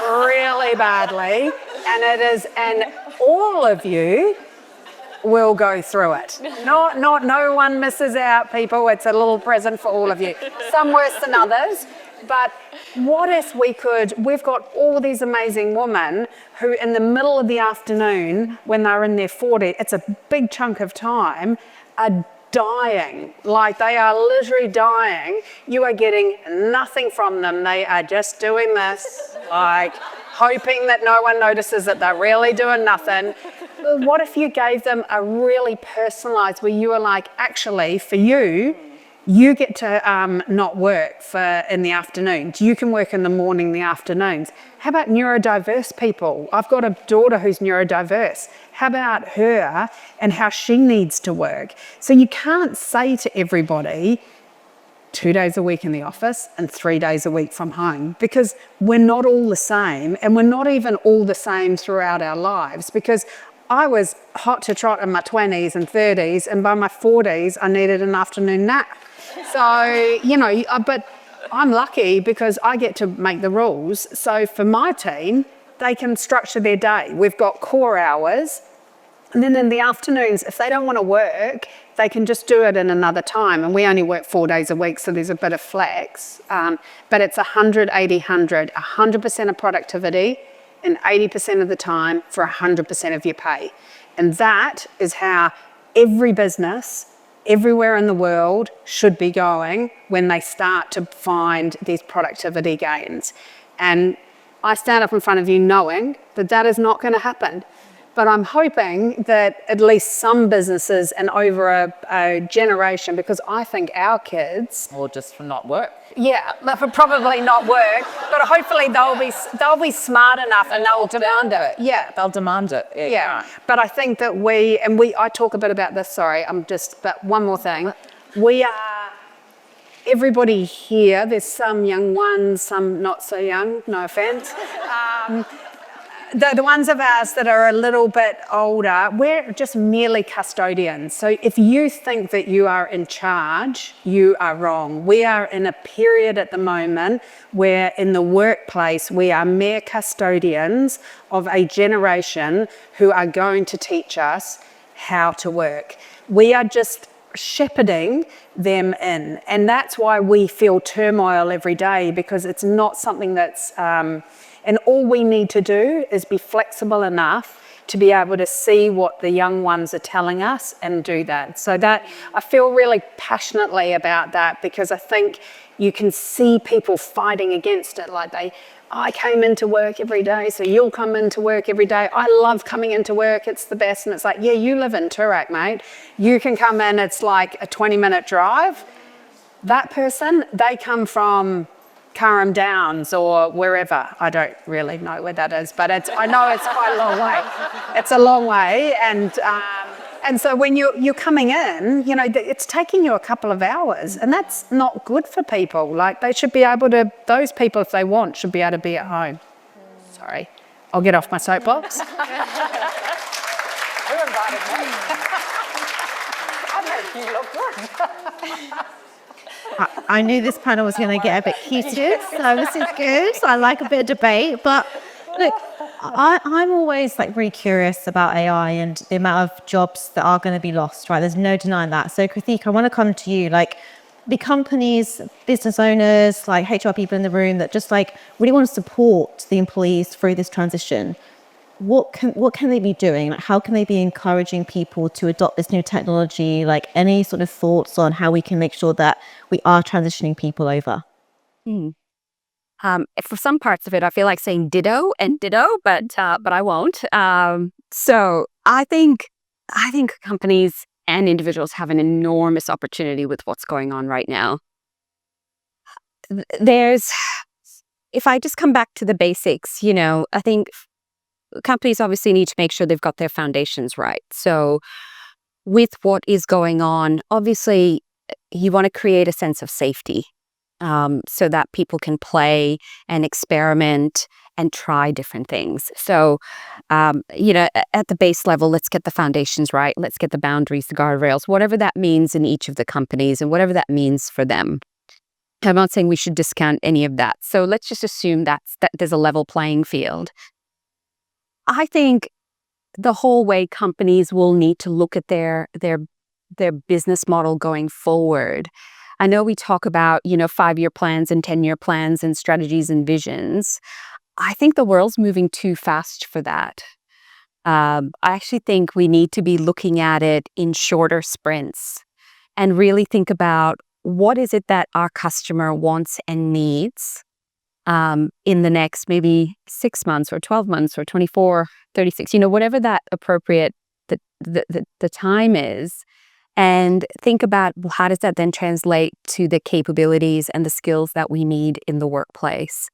Really badly. And all of you will go through it. No one misses out, people. It's a little present for all of you. Some worse than others. But what if we've got all these amazing women who in the middle of the afternoon, when they're in their 40s, it's a big chunk of time, are dying. Like they are literally dying. You are getting nothing from them. They are just doing this, like hoping that no one notices that they're really doing nothing. But what if you gave them a really personalised, where you were like, actually, for you, you get to not work in the afternoons. You can work in the morning, the afternoons. How about neurodiverse people? I've got a daughter who's neurodiverse. How about her and how she needs to work? So you can't say to everybody 2 days a week in the office and 3 days a week from home, because we're not all the same, and we're not even all the same throughout our lives, because I was hot to trot in my 20s and 30s, and by my 40s, I needed an afternoon nap. So, but I'm lucky because I get to make the rules. So for my team, they can structure their day. We've got core hours. And then in the afternoons, if they don't want to work, they can just do it in another time. And we only work 4 days a week, so there's a bit of flex. But it's 100, 80, 100, 100% of productivity and 80% of the time for 100% of your pay. And that is how every business everywhere in the world should be going when they start to find these productivity gains. And I stand up in front of you knowing that that is not going to happen. But I'm hoping that at least some businesses, and over a generation, because I think our kids... Or just for not work. Yeah, for probably not work, but hopefully they'll be smart enough and they'll demand it. Yeah, They'll demand it. yeah. But I think that I talk a bit about this. Sorry, but one more thing. Everybody here. There's some young ones, some not so young. No offence. The ones of us that are a little bit older, we're just merely custodians. So if you think that you are in charge, you are wrong. We are in a period at the moment where in the workplace we are mere custodians of a generation who are going to teach us how to work. We are just shepherding them in. And that's why we feel turmoil every day, because it's not something that's... And all we need to do is be flexible enough to be able to see what the young ones are telling us and do that. So that I feel really passionately about that, because I think you can see people fighting against it. Like I came into work every day, so you'll come into work every day. I love coming into work. It's the best. And it's like, yeah, you live in Toorak, mate. You can come in. It's like a 20-minute drive. That person, they come from Carrum Downs or wherever. I don't really know where that is, but I know it's quite a long way. It's a long way, and so when you're coming in, it's taking you a couple of hours, and that's not good for people. Like they should be able to. Those people, if they want, should be able to be at home. Sorry, I'll get off my soapbox. Who invited me? I make you look good. I knew this panel was going to get a bit heated, so this is good. I like a bit of debate, but look, I'm always really curious about AI and the amount of jobs that are going to be lost, right? There's no denying that. So Krithika, I want to come to you, the companies, business owners, HR people in the room that just really want to support the employees through this transition. What can they be doing? How can they be encouraging people to adopt this new technology? Any sort of thoughts on how we can make sure that we are transitioning people over? For some parts of it, I feel like saying ditto and ditto, but I won't. So I think companies and individuals have an enormous opportunity with what's going on right now. If I just come back to the basics, I think companies obviously need to make sure they've got their foundations right. So with what is going on, obviously you want to create a sense of safety, so that people can play and experiment and try different things. So, at the base level, let's get the foundations right. Let's get the boundaries, the guardrails, whatever that means in each of the companies and whatever that means for them. I'm not saying we should discount any of that. So let's just assume that there's a level playing field. I think the whole way companies will need to look at their business model going forward. I know we talk about, 5-year plans and 10-year plans and strategies and visions. I think the world's moving too fast for that. I actually think we need to be looking at it in shorter sprints and really think about what is it that our customer wants and needs in the next maybe 6 months or 12 months or 24, 36, whatever that appropriate the time is. And think about, well, how does that then translate to the capabilities and the skills that we need in the workplace?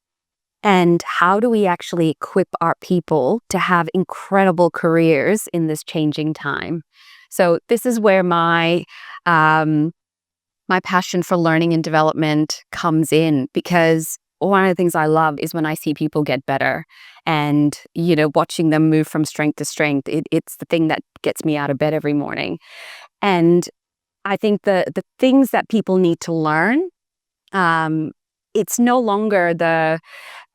And how do we actually equip our people to have incredible careers in this changing time? So this is where my passion for learning and development comes in, because one of the things I love is when I see people get better and, watching them move from strength to strength. It's the thing that gets me out of bed every morning. And I think the things that people need to learn, it's no longer the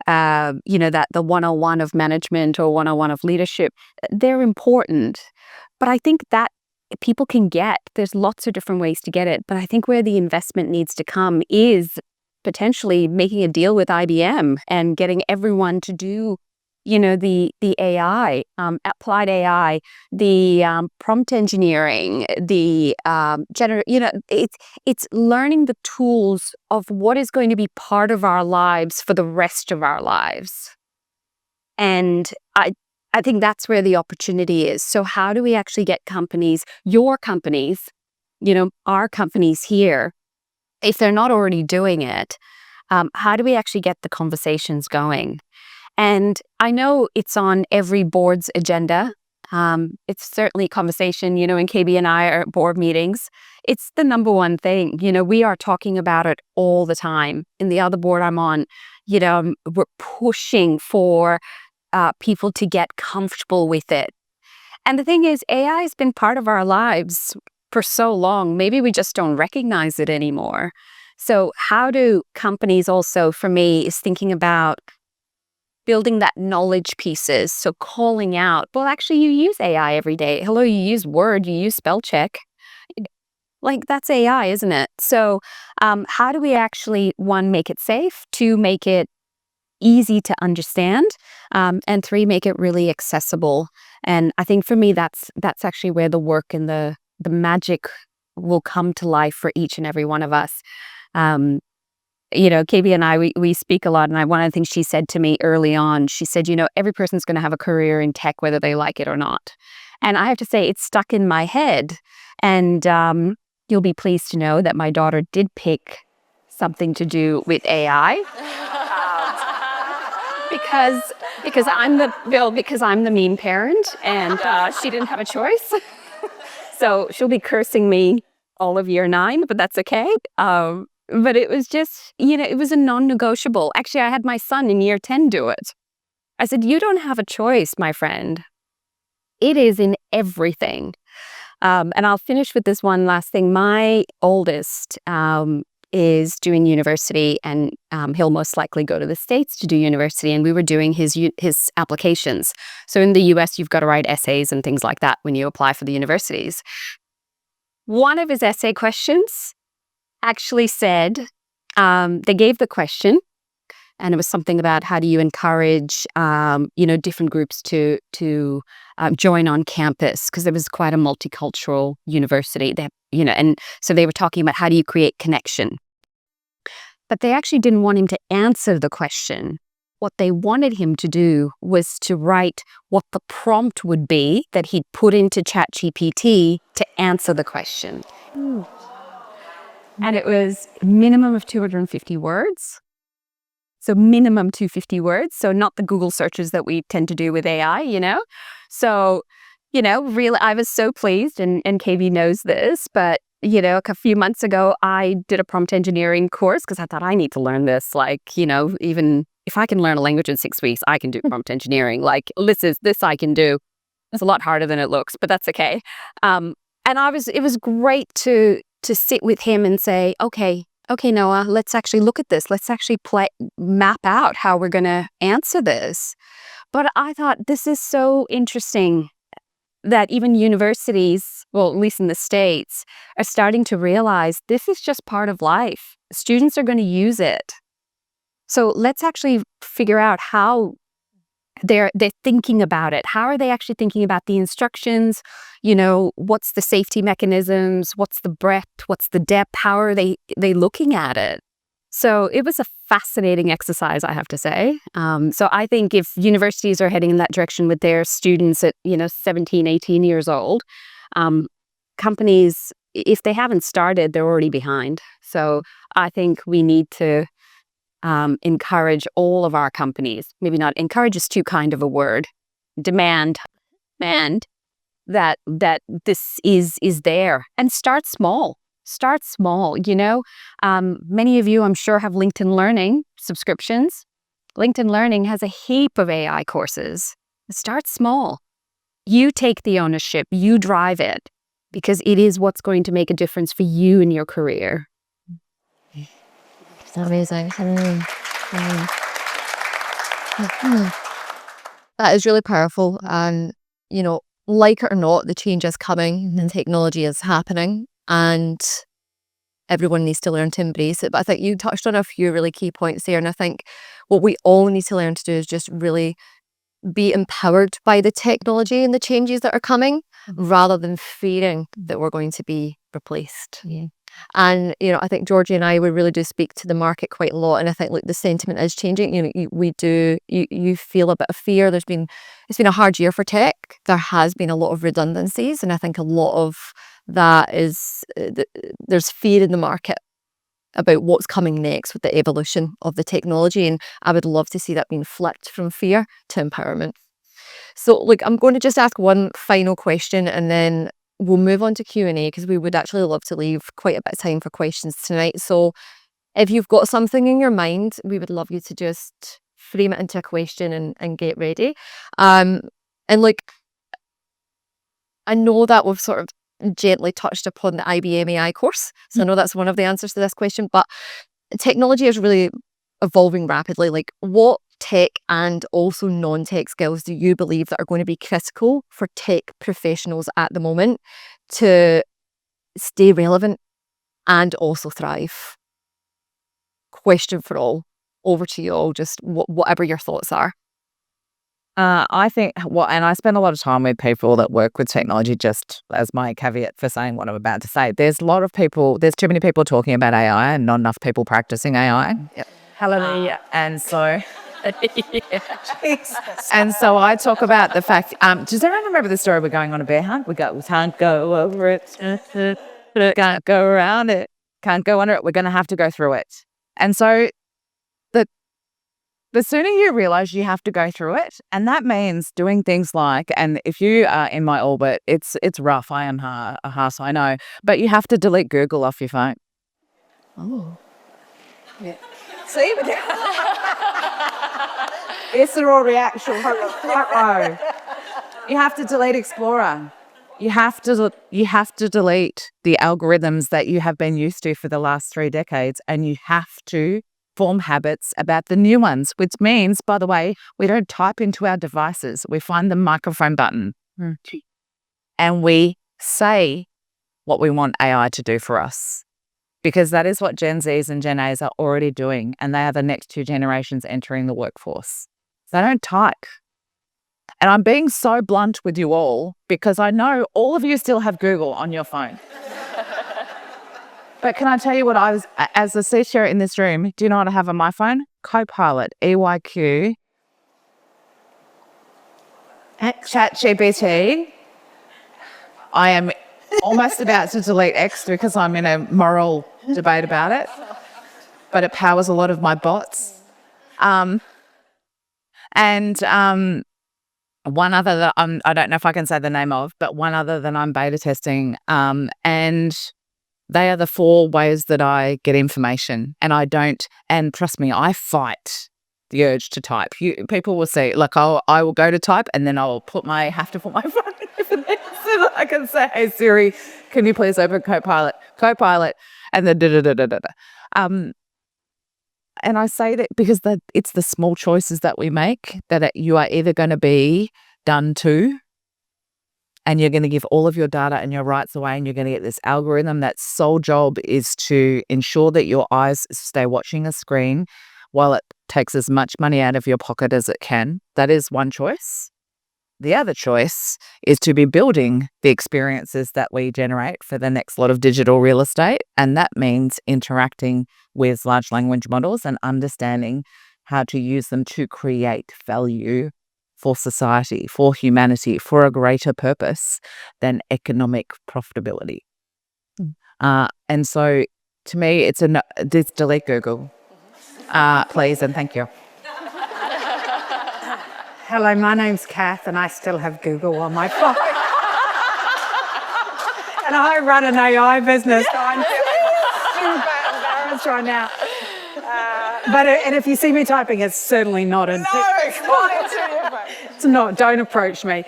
101 of management or 101 of leadership. They're important, but I think that people can get, there's lots of different ways to get it. But I think where the investment needs to come is potentially making a deal with IBM and getting everyone to do, the AI, applied AI, the prompt engineering, the it's learning the tools of what is going to be part of our lives for the rest of our lives. And I think that's where the opportunity is. So how do we actually get companies, your companies, our companies here, if they're not already doing it, how do we actually get the conversations going? And I know it's on every board's agenda. It's certainly a conversation, in KB and I are at board meetings. It's the number one thing. We are talking about it all the time. In the other board I'm on, we're pushing for people to get comfortable with it. And the thing is, AI has been part of our lives for so long. Maybe we just don't recognize it anymore. So how do companies also, for me, is thinking about building that knowledge pieces. So calling out, well, actually, you use AI every day. Hello, you use Word, you use spell check. Like, that's AI, isn't it? So how do we actually, 1, make it safe, 2, make it easy to understand, and 3, make it really accessible? And I think for me, that's actually where the work and the magic will come to life for each and every one of us. KB and I, we speak a lot, and one of the things she said to me early on, she said, every person's going to have a career in tech, whether they like it or not. And I have to say, it's stuck in my head. And you'll be pleased to know that my daughter did pick something to do with AI. Because I'm the mean parent, and she didn't have a choice. So she'll be cursing me all of year 9, but that's okay. But it was just, it was a non-negotiable. Actually, I had my son in year 10 do it. I said, you don't have a choice, my friend. It is in everything. And I'll finish with this one last thing. My oldest is doing university, and he'll most likely go to the States to do university. And we were doing his applications. So in the US, you've got to write essays and things like that when you apply for the universities. One of his essay questions actually said, they gave the question, and it was something about how do you encourage, different groups to join on campus, because it was quite a multicultural university. And so they were talking about how do you create connection. But they actually didn't want him to answer the question. What they wanted him to do was to write what the prompt would be that he'd put into ChatGPT to answer the question. And it was minimum of 250 words. So minimum 250 words. So not the Google searches that we tend to do with AI, So, really, I was so pleased, and KB knows this, but, a few months ago, I did a prompt engineering course because I thought I need to learn this. Even if I can learn a language in 6 weeks, I can do prompt engineering. This I can do. It's a lot harder than it looks, but that's okay. And it was great to sit with him and say, okay, Noah, let's actually look at this. Let's actually map out how we're going to answer this. But I thought, this is so interesting. that even universities, well, at least in the States, are starting to realize this is just part of life. Students are going to use it. So let's actually figure out how they're thinking about it. How are they actually thinking about the instructions? What's the safety mechanisms? What's the breadth? What's the depth? How are they looking at it? So it was a fascinating exercise, I have to say. So I think if universities are heading in that direction with their students at 17, 18 years old, companies, if they haven't started, they're already behind. So I think we need to encourage all of our companies, maybe not encourage is too kind of a word, demand that this is there, and start small. Many of you, I'm sure, have LinkedIn Learning subscriptions. LinkedIn Learning has a heap of AI courses. Start small. You take the ownership, you drive it, because it is what's going to make a difference for you in your career. It's amazing. That is really powerful. And, like it or not, the change is coming and technology is happening, and everyone needs to learn to embrace it. But I think you touched on a few really key points there. And I think what we all need to learn to do is just really be empowered by the technology and the changes that are coming, rather than fearing that we're going to be replaced. Yeah. And, I think Georgie and I, we really do speak to the market quite a lot. And I think the sentiment is changing. You feel a bit of fear. It's been a hard year for tech. There has been a lot of redundancies. And I think a lot of that is, there's fear in the market about what's coming next with the evolution of the technology. And I would love to see that being flipped from fear to empowerment. So I'm going to just ask one final question, and then we'll move on to Q&A, because we would actually love to leave quite a bit of time for questions tonight. So if you've got something in your mind, we would love you to just frame it into a question and get ready. And I know that we've sort of gently touched upon the IBM AI course. So I know that's one of the answers to this question, but technology is really evolving rapidly. What tech and also non-tech skills do you believe that are going to be critical for tech professionals at the moment to stay relevant and also thrive? Question for all. Over to you all, just whatever your thoughts are. I think, and I spend a lot of time with people that work with technology, just as my caveat for saying what I'm about to say. There's too many people talking about AI and not enough people practicing AI. Yep. Hallelujah. And so I talk about the fact, does everyone remember the story? We're going on a bear hunt. We can't go over it. Can't go around it. Can't go under it. We're going to have to go through it. And so the sooner you realize you have to go through it, and that means doing things like, and if you are in my orbit, it's rough. I am a huss, I know, but you have to delete Google off your phone. Oh. Yeah. See? Visceral reaction. You have to delete Explorer. You have to delete the algorithms that you have been used to for the last 3 decades, and you have to form habits about the new ones, which means, by the way, we don't type into our devices. We find the microphone button and we say what we want AI to do for us, because that is what Gen Zs and Gen As are already doing, and they are the next 2 generations entering the workforce. They don't type. And I'm being so blunt with you all because I know all of you still have Google on your phone. But can I tell you what I was, as a C-chair in this room, do you know what I have on my phone? Copilot, EYQ, ChatGPT. I am almost about to delete X because I'm in a moral debate about it, but it powers a lot of my bots. And one other that I don't know if I can say the name of, but one other that I'm beta testing, and they are the 4 ways that I get information, and and trust me, I fight the urge to type. People will see, I will go to type, and then I'll have to put my phone in so that I can say, hey Siri, can you please open Copilot, and then and I say that because it's the small choices that we make that you are either going to be done to and you're going to give all of your data and your rights away, and you're going to get this algorithm that's sole job is to ensure that your eyes stay watching a screen while it takes as much money out of your pocket as it can. That is one choice. The other choice is to be building the experiences that we generate for the next lot of digital real estate. And that means interacting with large language models and understanding how to use them to create value for society, for humanity, for a greater purpose than economic profitability. And so to me, it's delete Google, please, and thank you. Hello, my name's Kath, and I still have Google on my phone. And I run an AI business, so I'm feeling super embarrassed right now. And if you see me typing, it's certainly not a... It's not. Don't approach me.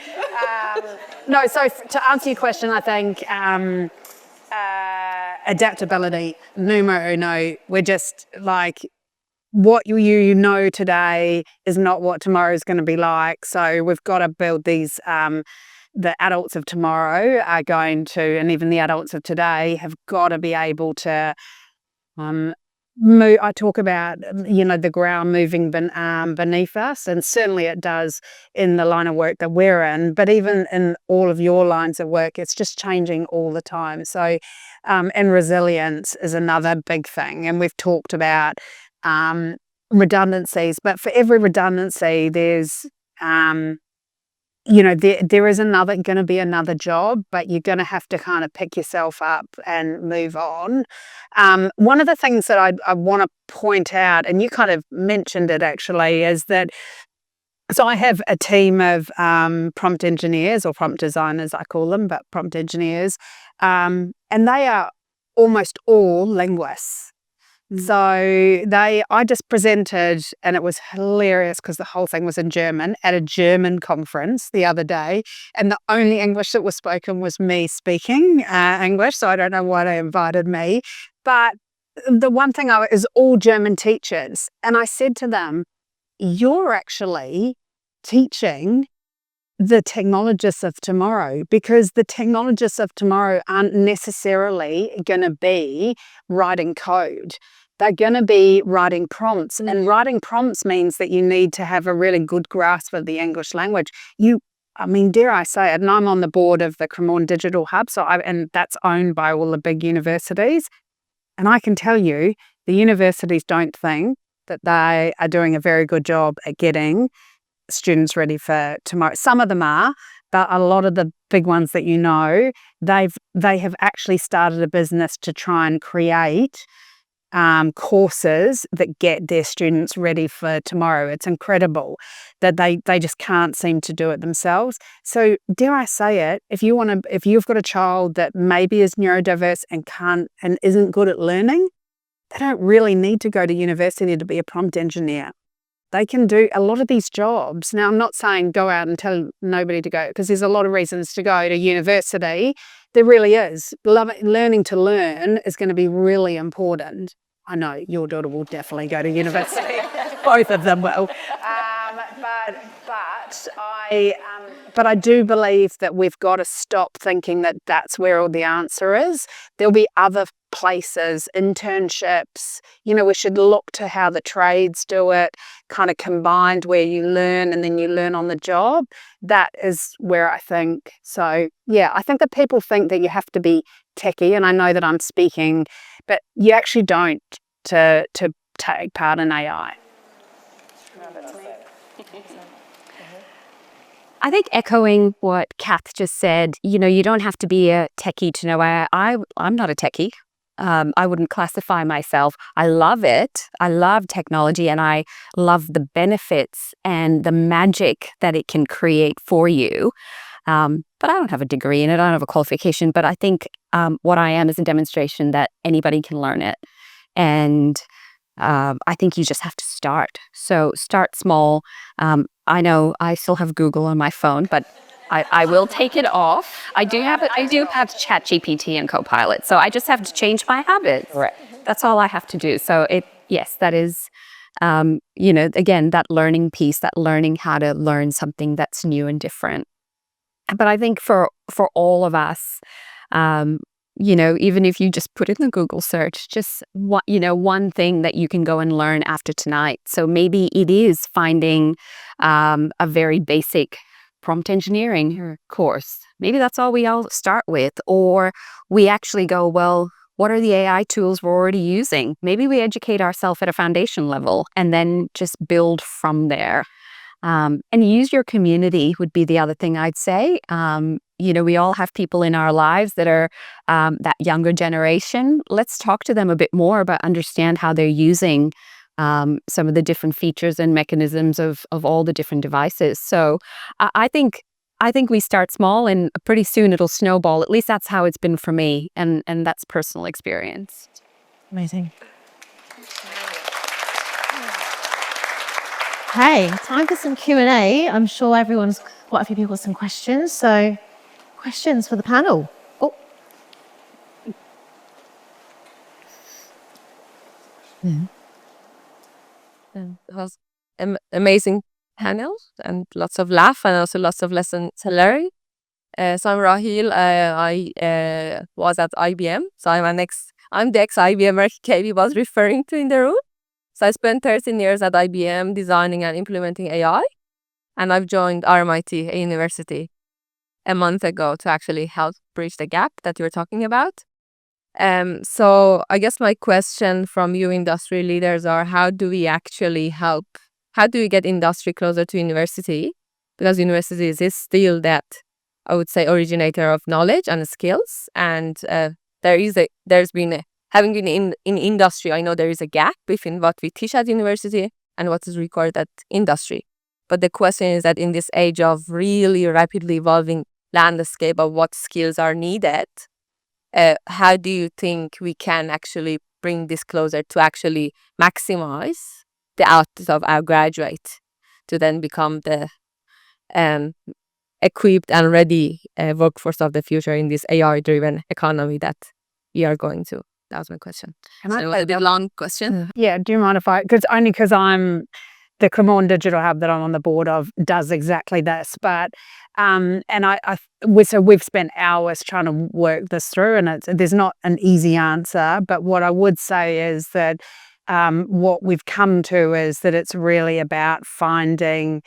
No, so to answer your question, I think adaptability, numero uno. We're just like... what you know today is not what tomorrow is going to be like. So we've got to build these, the adults of tomorrow are going to, and even the adults of today have got to be able to move. I talk about, the ground moving beneath us, and certainly it does in the line of work that we're in, but even in all of your lines of work, it's just changing all the time. So, and resilience is another big thing. And we've talked about redundancies, but for every redundancy there's there is going to be another job, but you're going to have to kind of pick yourself up and move on. One of the things that I want to point out, and you kind of mentioned it actually, is that so I have a team of prompt engineers, or prompt designers I call them, but prompt engineers, and they are almost all linguists. So I just presented, and it was hilarious because the whole thing was in German, at a German conference the other day, and the only English that was spoken was me speaking English, so I don't know why they invited me. But the one thing is all German teachers, and I said to them, you're actually teaching the technologists of tomorrow, because the technologists of tomorrow aren't necessarily going to be writing code. They're going to be writing prompts, and writing prompts means that you need to have a really good grasp of the English language. Dare I say it, and I'm on the board of the Cremorne Digital Hub, and that's owned by all the big universities. And I can tell you, the universities don't think that they are doing a very good job at getting students ready for tomorrow. Some of them are, but a lot of the big ones that they have actually started a business to try and create courses that get their students ready for tomorrow. It's incredible that they just can't seem to do it themselves. So dare I say it, if you've got a child that maybe is neurodiverse and isn't good at learning, they don't really need to go to university to be a prompt engineer. They can do a lot of these jobs. Now, I'm not saying go out and tell nobody to go, because there's a lot of reasons to go to university. There really is. Learning to learn is going to be really important. I know your daughter will definitely go to university. Both of them will. But I do believe that we've got to stop thinking that that's where all the answer is. There'll be other places, internships. We should look to how the trades do it, kind of combined, where you learn and then you learn on the job. That is where I think. So, yeah, I think that people think that you have to be techie, and I know that I'm speaking, but you actually don't to take part in AI. I think echoing what Kath just said, you don't have to be a techie to know AI. I'm not a techie. I wouldn't classify myself. I love it. I love technology, and I love the benefits and the magic that it can create for you. But I don't have a degree in it. I don't have a qualification. But I think what I am is a demonstration that anybody can learn it. And I think you just have to start. So start small. I know I still have Google on my phone, but I will take it off. I do have ChatGPT and Copilot, so I just have to change my habits. Right. That's all I have to do. So that is, again, that learning piece, that learning how to learn something that's new and different. But I think for all of us, even if you just put in the Google search, just one thing that you can go and learn after tonight. So maybe it is finding a very basic prompt engineering course. Maybe that's all we all start with, or we actually go, well, what are the AI tools we're already using? Maybe we educate ourselves at a foundation level and then just build from there. And use your community would be the other thing I'd say. We all have people in our lives that are that younger generation. Let's talk to them a bit more about understand how they're using some of the different features and mechanisms of all the different devices. So I think we start small, and pretty soon it'll snowball. At least that's how it's been for me, and that's personal experience. Amazing. Hey, time for some Q&A. I'm sure quite a few people have some questions. So, questions for the panel. Oh. It was amazing panel and lots of laugh and also lots of lessons learned. So I'm Rahil. I was at IBM. So I'm the ex-IBMer KB was referring to in the room. So I spent 13 years at IBM designing and implementing AI. And I've joined RMIT, a university, a month ago to actually help bridge the gap that you were talking about. So I guess my question from you industry leaders are, how do we actually help? How do we get industry closer to university? Because universities is still that, I would say, originator of knowledge and skills. And having been in industry, I know there is a gap between what we teach at university and what is required at industry. But the question is that in this age of really rapidly evolving landscape of what skills are needed, how do you think we can actually bring this closer to actually maximize the output of our graduate to then become the equipped and ready workforce of the future in this AI-driven economy that we are going to? That was my question. So it was a bit long question. Yeah, do you mind if because I'm the Cremorne Digital Hub that I'm on the board of does exactly this, but so we've spent hours trying to work this through, and there's not an easy answer. But what I would say is that what we've come to is that it's really about finding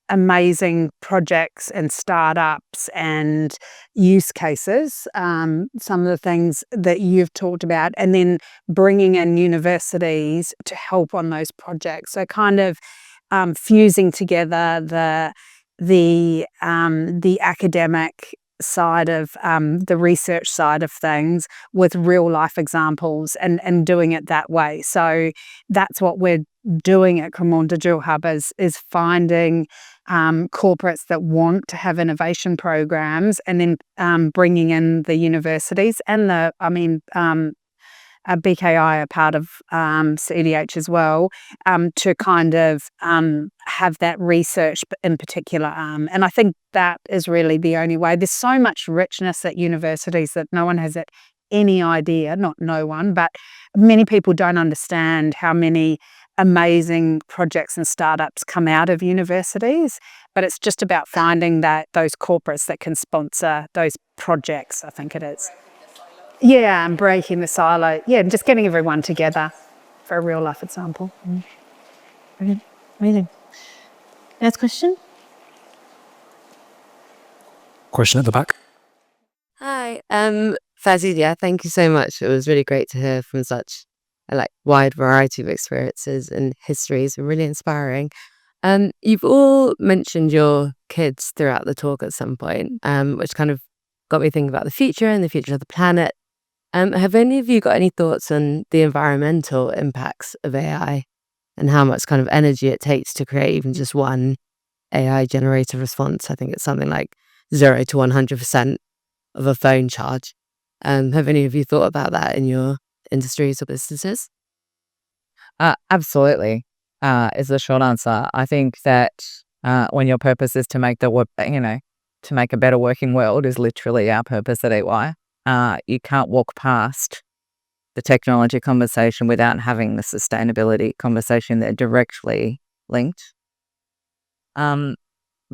amazing projects and startups and use cases, some of the things that you've talked about, and then bringing in universities to help on those projects. So kind of fusing together the academic side of the research side of things with real life examples and doing it that way. So that's what we're doing at Cremorne Digital Hub is finding corporates that want to have innovation programs, and then bringing in the universities and BKI are part of CEDH as well, to kind of have that research in particular. And I think that is really the only way. There's so much richness at universities that no one has any idea, not no one, but many people don't understand how many amazing projects and startups come out of universities. But it's just about finding those corporates that can sponsor those projects, I think it is. Yeah, and breaking the silo. Yeah, and just getting everyone together for a real life example. Brilliant. Amazing. Next question. Question at the back. Hi, Fazia, thank you so much. It was really great to hear from such a wide variety of experiences and histories, and really inspiring. You've all mentioned your kids throughout the talk at some point, which kind of got me thinking about the future and the future of the planet. Have any of you got any thoughts on the environmental impacts of AI and how much kind of energy it takes to create even just one AI generated response? I think it's something like 0 to 100% of a phone charge. Have any of you thought about that in your industries or businesses? Absolutely, is the short answer. I think that when your purpose is to make to make a better working world is literally our purpose at EY. You can't walk past the technology conversation without having the sustainability conversation. They're directly linked.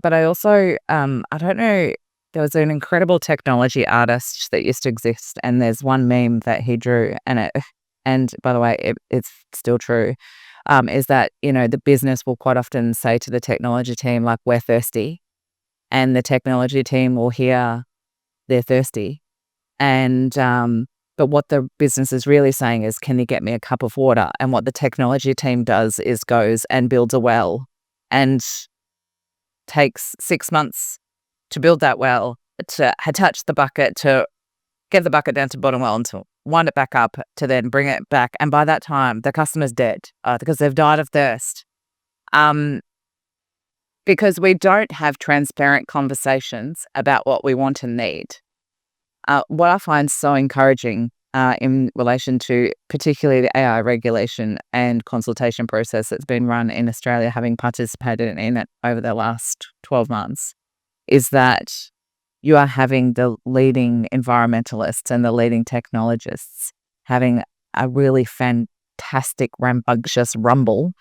But I also, I don't know, there was an incredible technology artist that used to exist, and there's one meme that he drew, and by the way, it's still true, is that, the business will quite often say to the technology team, like, we're thirsty, and the technology team will hear they're thirsty. And, but what the business is really saying is, can you get me a cup of water? And what the technology team does is goes and builds a well and takes 6 months to build that well, to attach the bucket, to get the bucket down to bottom well, and to wind it back up, to then bring it back. And by that time, the customer's dead because they've died of thirst. Because we don't have transparent conversations about what we want and need. What I find so encouraging in relation to particularly the AI regulation and consultation process that's been run in Australia, having participated in it over the last 12 months, is that you are having the leading environmentalists and the leading technologists having a really fantastic, rambunctious rumble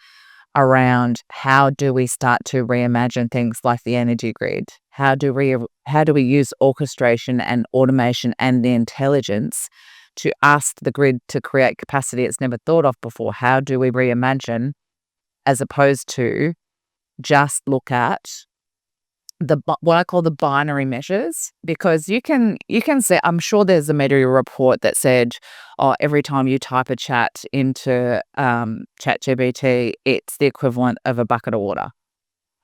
around how do we start to reimagine things like the energy grid? How do we use orchestration and automation and the intelligence to ask the grid to create capacity it's never thought of before? How do we reimagine, as opposed to just look at what I call the binary measures? Because you can say, I'm sure there's a media report that said, every time you type a chat into ChatGPT, it's the equivalent of a bucket of water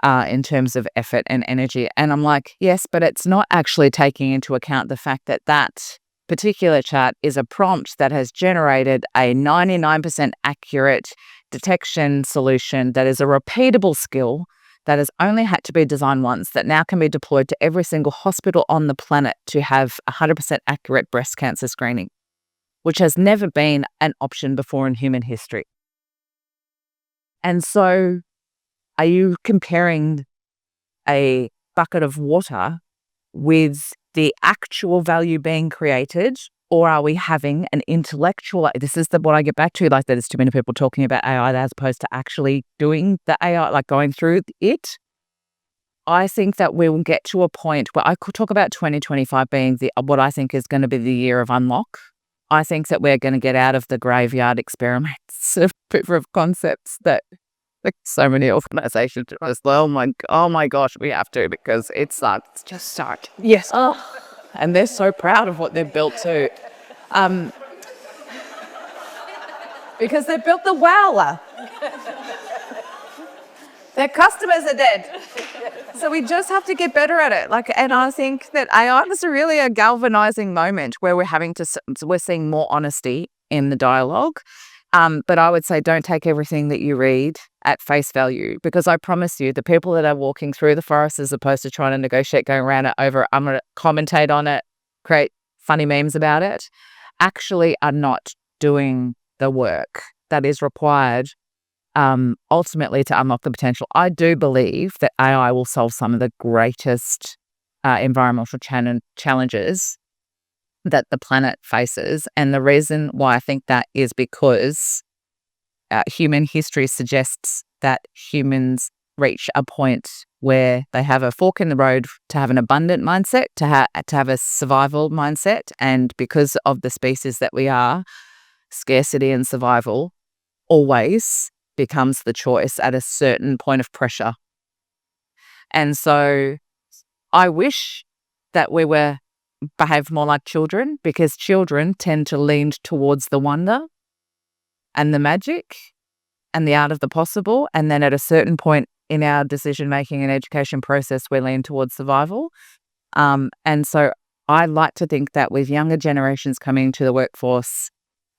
in terms of effort and energy. And I'm like, yes, but it's not actually taking into account the fact that that particular chat is a prompt that has generated a 99% accurate detection solution that is a repeatable skill that has only had to be designed once, that now can be deployed to every single hospital on the planet to have 100% accurate breast cancer screening, which has never been an option before in human history. And so, are you comparing a bucket of water with the actual value being created, or are we having an intellectual? This is what I get back to, like, that there's too many people talking about AI as opposed to actually doing the AI, like going through it. I think that we will get to a point where I could talk about 2025 being what I think is going to be the year of unlock. I think that we're going to get out of the graveyard experiments of proof of concepts that, like, so many organizations are just, oh my gosh, we have to, because it's just start. Yes. And they're so proud of what they've built too. Because they built the well. Their customers are dead. So we just have to get better at it. And I think that AI is really a galvanizing moment where we're seeing more honesty in the dialogue. But I would say, don't take everything that you read at face value, because I promise you, the people that are walking through the forest as opposed to trying to negotiate, going around it over, I'm going to commentate on it, create funny memes about it, actually are not doing the work that is required ultimately to unlock the potential. I do believe that AI will solve some of the greatest environmental challenges that the planet faces. And the reason why I think that is because human history suggests that humans reach a point where they have a fork in the road to have an abundant mindset, to have a survival mindset. And because of the species that we are, scarcity and survival always becomes the choice at a certain point of pressure. And so I wish that we were behave more like children, because children tend to lean towards the wonder and the magic and the art of the possible. And then at a certain point in our decision-making and education process, we lean towards survival. And so I like to think that with younger generations coming into the workforce,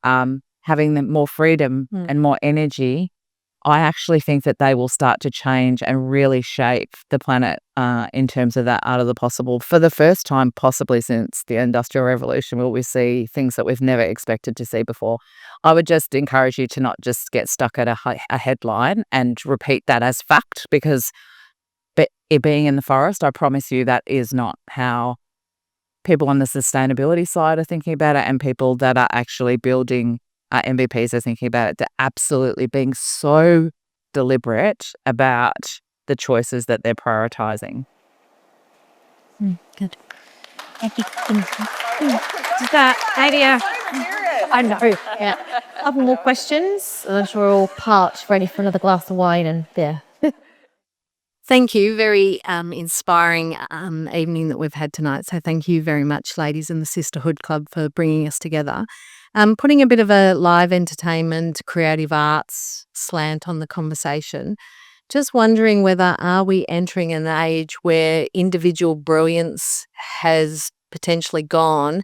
having them more freedom and more energy, I actually think that they will start to change and really shape the planet in terms of that art of the possible. For the first time, possibly since the Industrial Revolution, will we see things that we've never expected to see before. I would just encourage you to not just get stuck at a headline and repeat that as fact, because it being in the forest, I promise you that is not how people on the sustainability side are thinking about it, and people that are actually building MVPs are thinking about it. They're absolutely being so deliberate about the choices that they're prioritizing. Good. Thank you. Does that idea? I know. Yeah. A couple more questions, and I'm sure we're all parched, ready for another glass of wine and beer. Thank you. Very inspiring evening that we've had tonight. So thank you very much, ladies in the Sisterhood Club, for bringing us together. Putting a bit of a live entertainment, creative arts slant on the conversation. Just wondering whether are we entering an age where individual brilliance has potentially gone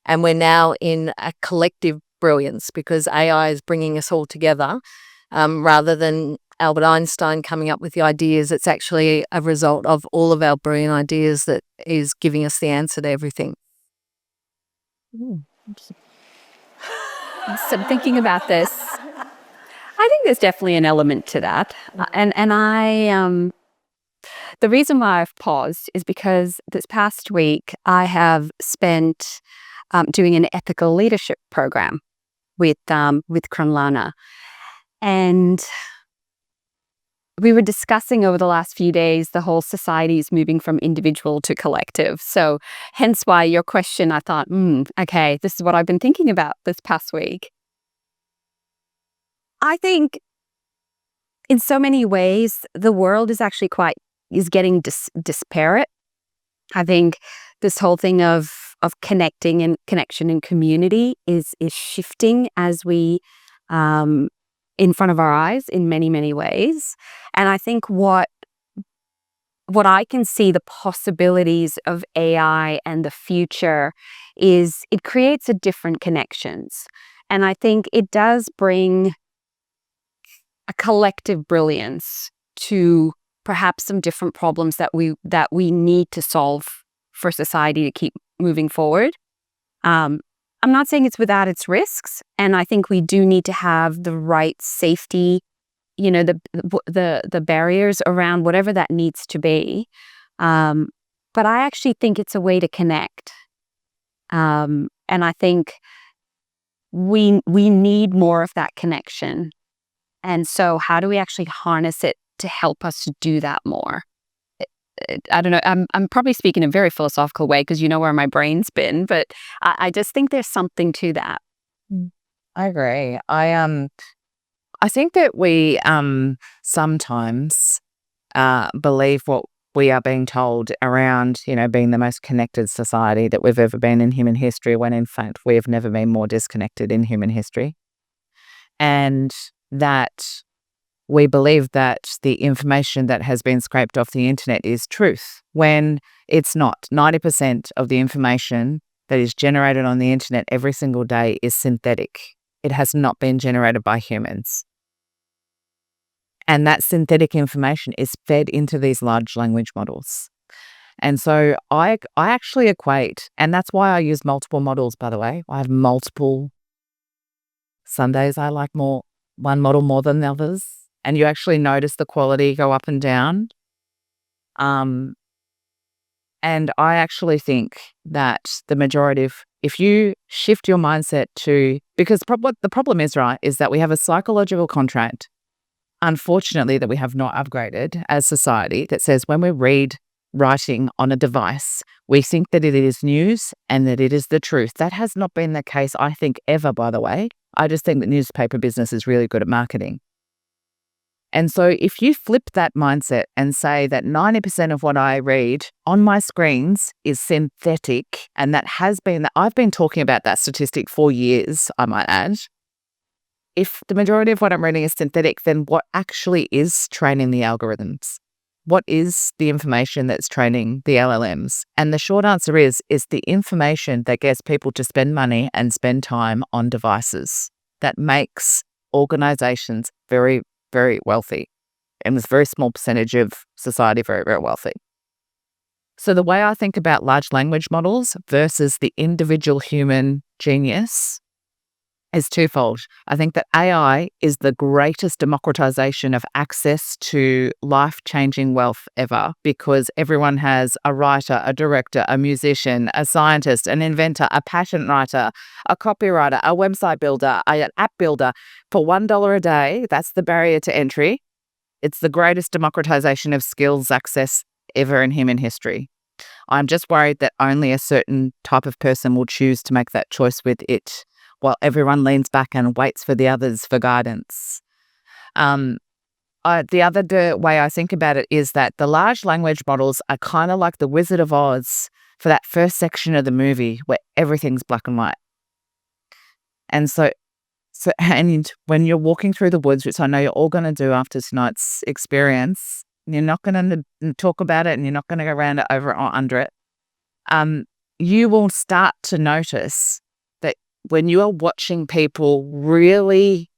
and we're now in a collective brilliance because AI is bringing us all together rather than Albert Einstein coming up with the ideas. It's actually a result of all of our brilliant ideas that is giving us the answer to everything. So thinking about this, I think there's definitely an element to that. And I the reason why I've paused is because this past week I have spent doing an ethical leadership program with Krithika. And we were discussing over the last few days the whole society is moving from individual to collective. So hence why your question, I thought, okay, this is what I've been thinking about this past week. I think in so many ways, the world is actually getting disparate. I think this whole thing of connecting and connection and community is shifting as we in front of our eyes in many, many ways. And I think what I can see the possibilities of AI and the future is it creates a different connections. And I think it does bring a collective brilliance to perhaps some different problems that we need to solve for society to keep moving forward. I'm not saying it's without its risks, and I think we do need to have the right safety, the barriers around whatever that needs to be. But I actually think it's a way to connect, and I think we need more of that connection. And so, how do we actually harness it to help us do that more? I don't know. I'm probably speaking in a very philosophical way because you know where my brain's been, but I just think there's something to that. I agree. I think that we sometimes believe what we are being told around, being the most connected society that we've ever been in human history, when in fact we have never been more disconnected in human history. And that we believe that the information that has been scraped off the internet is truth, when it's not. 90% of the information that is generated on the internet every single day is synthetic. It has not been generated by humans. And that synthetic information is fed into these large language models. And so I actually equate, and that's why I use multiple models, by the way. I have multiple. Some days I like one model more than the others. And you actually notice the quality go up and down. And I actually think that the majority of, if you shift your mindset to, because what the problem is, right, is that we have a psychological contract, unfortunately, that we have not upgraded as society, that says when we read writing on a device, we think that it is news and that it is the truth. That has not been the case, I think, ever, by the way. I just think that newspaper business is really good at marketing. And so if you flip that mindset and say that 90% of what I read on my screens is synthetic, and that I've been talking about that statistic for years, I might add. If the majority of what I'm reading is synthetic, then what actually is training the algorithms? What is the information that's training the LLMs? And the short answer is the information that gets people to spend money and spend time on devices that makes organizations very, very wealthy, and this very small percentage of society very, very wealthy. So the way I think about large language models versus the individual human genius is twofold. I think that AI is the greatest democratization of access to life-changing wealth ever, because everyone has a writer, a director, a musician, a scientist, an inventor, a patent writer, a copywriter, a website builder, an app builder. For $1 a day, that's the barrier to entry. it's the greatest democratization of skills access ever in human history. I'm just worried that only a certain type of person will choose to make that choice with it, while everyone leans back and waits for the others for guidance. The other way I think about it is that the large language models are kind of like the Wizard of Oz for that first section of the movie where everything's black and white. And so and when you're walking through the woods, which I know you're all going to do after tonight's experience, you're not going to talk about it and you're not going to go around it, over it, or under it. You will start to notice that when you are watching people really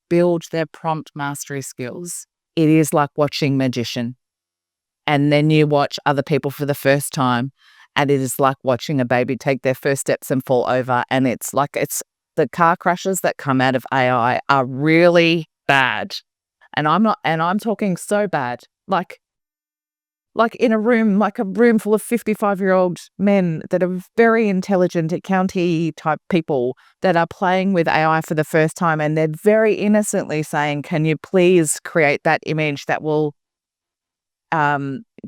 build their prompt mastery skills, it is like watching magician. And then you watch other people for the first time, and it is like watching a baby take their first steps and fall over. And it's the car crashes that come out of AI are really bad. And I'm talking so bad, like in a room full of 55-year-old men that are very intelligent accounting type people that are playing with AI for the first time, and they're very innocently saying, can you please create that image that will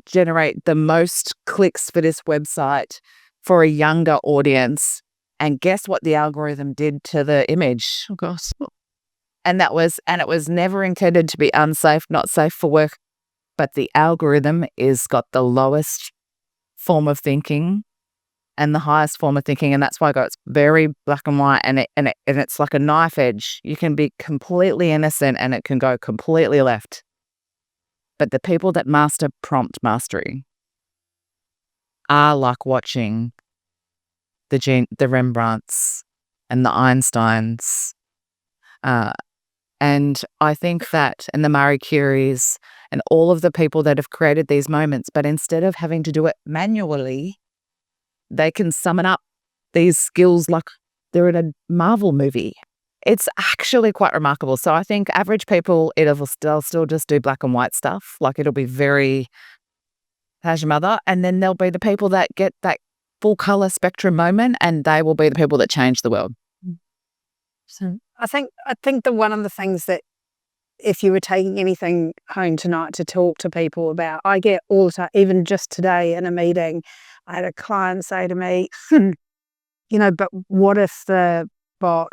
generate the most clicks for this website for a younger audience? And guess what the algorithm did to the image? Oh gosh. And it was never intended to be unsafe, not safe for work. But the algorithm is got the lowest form of thinking and the highest form of thinking, and that's why it's very black and white, and it's like a knife edge. You can be completely innocent, and it can go completely left. But the people that master prompt mastery are like watching the Rembrandts and the Einsteins, and I think that, and the Marie Curies, and all of the people that have created these moments, but instead of having to do it manually, they can summon up these skills like they're in a Marvel movie. It's actually quite remarkable. So I think average people, they'll still just do black and white stuff. Like it'll be very, how's your mother? And then there'll be the people that get that full color spectrum moment, and they will be the people that change the world. So I think that one of the things that, if you were taking anything home tonight to talk to people about, I get all the time, even just today in a meeting, I had a client say to me, but what if the bot,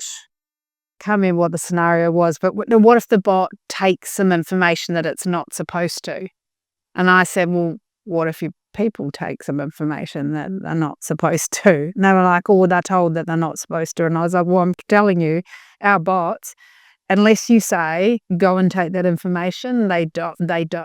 can't remember what the scenario was, but what if the bot takes some information that it's not supposed to? And I said, well, what if your people take some information that they're not supposed to? And they were like, oh, they're told that they're not supposed to. And I was like, well, I'm telling you, our bots, unless you say, go and take that information, they don't.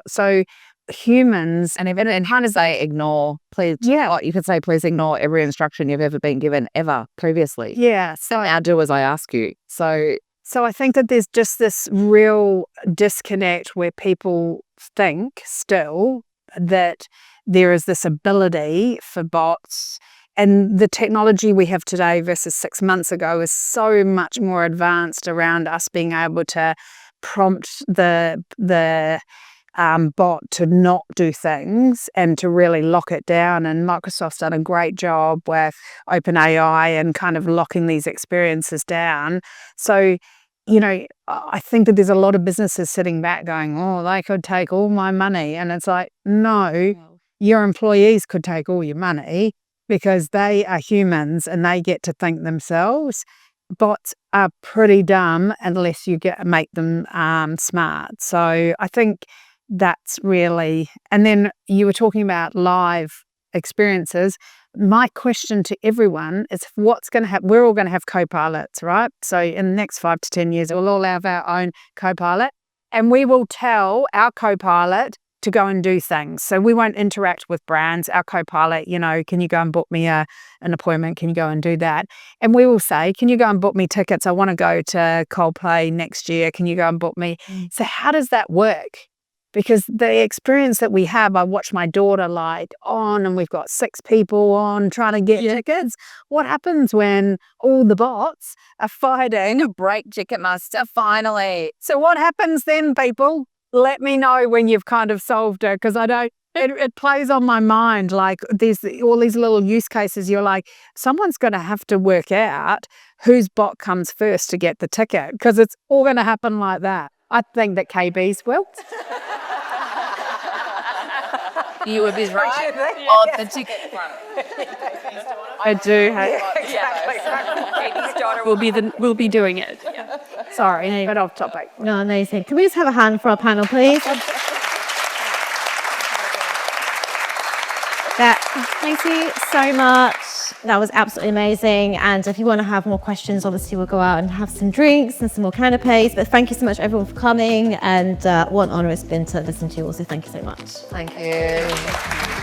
So humans, And how does they ignore, please, you could say, please ignore every instruction you've ever been given ever previously. Yeah. So now do as I ask you. So I think that there's just this real disconnect where people think still that there is this ability for bots, and the technology we have today versus 6 months ago is so much more advanced around us being able to prompt the bot to not do things and to really lock it down. And Microsoft's done a great job with OpenAI and kind of locking these experiences down. So, I think that there's a lot of businesses sitting back going, oh, they could take all my money. And it's like, no, your employees could take all your money, because they are humans and they get to think themselves. Bots are pretty dumb unless you make them smart. So I think that's really, and then you were talking about live experiences. My question to everyone is, what's going to happen? We're all going to have co-pilots, right? So in the next 5 to 10 years, we'll all have our own co-pilot, and we will tell our co-pilot to go and do things. So we won't interact with brands. Our co-pilot, can you go and book me an appointment? Can you go and do that? And we will say, can you go and book me tickets? I want to go to Coldplay next year. Can you go and book me? So how does that work? Because the experience that we have, I watch my daughter on, and we've got 6 people on trying to get tickets. What happens when all the bots are fighting a break Ticketmaster finally? So what happens then, people? Let me know when you've kind of solved it, because I don't, it plays on my mind. Like there's all these little use cases. You're like, someone's going to have to work out whose bot comes first to get the ticket, because it's all going to happen like that. I think that KB's will. You would be right on the ticket front. I do have. Katie's daughter will be doing it. Sorry, but off topic. No, amazing. Can we just have a hand for our panel, please? Thank you so much. That was absolutely amazing. And if you want to have more questions, obviously we'll go out and have some drinks and some more canapes. But thank you so much, everyone, for coming. And what an honor it's been to listen to you. Also, thank you so much. Thank you.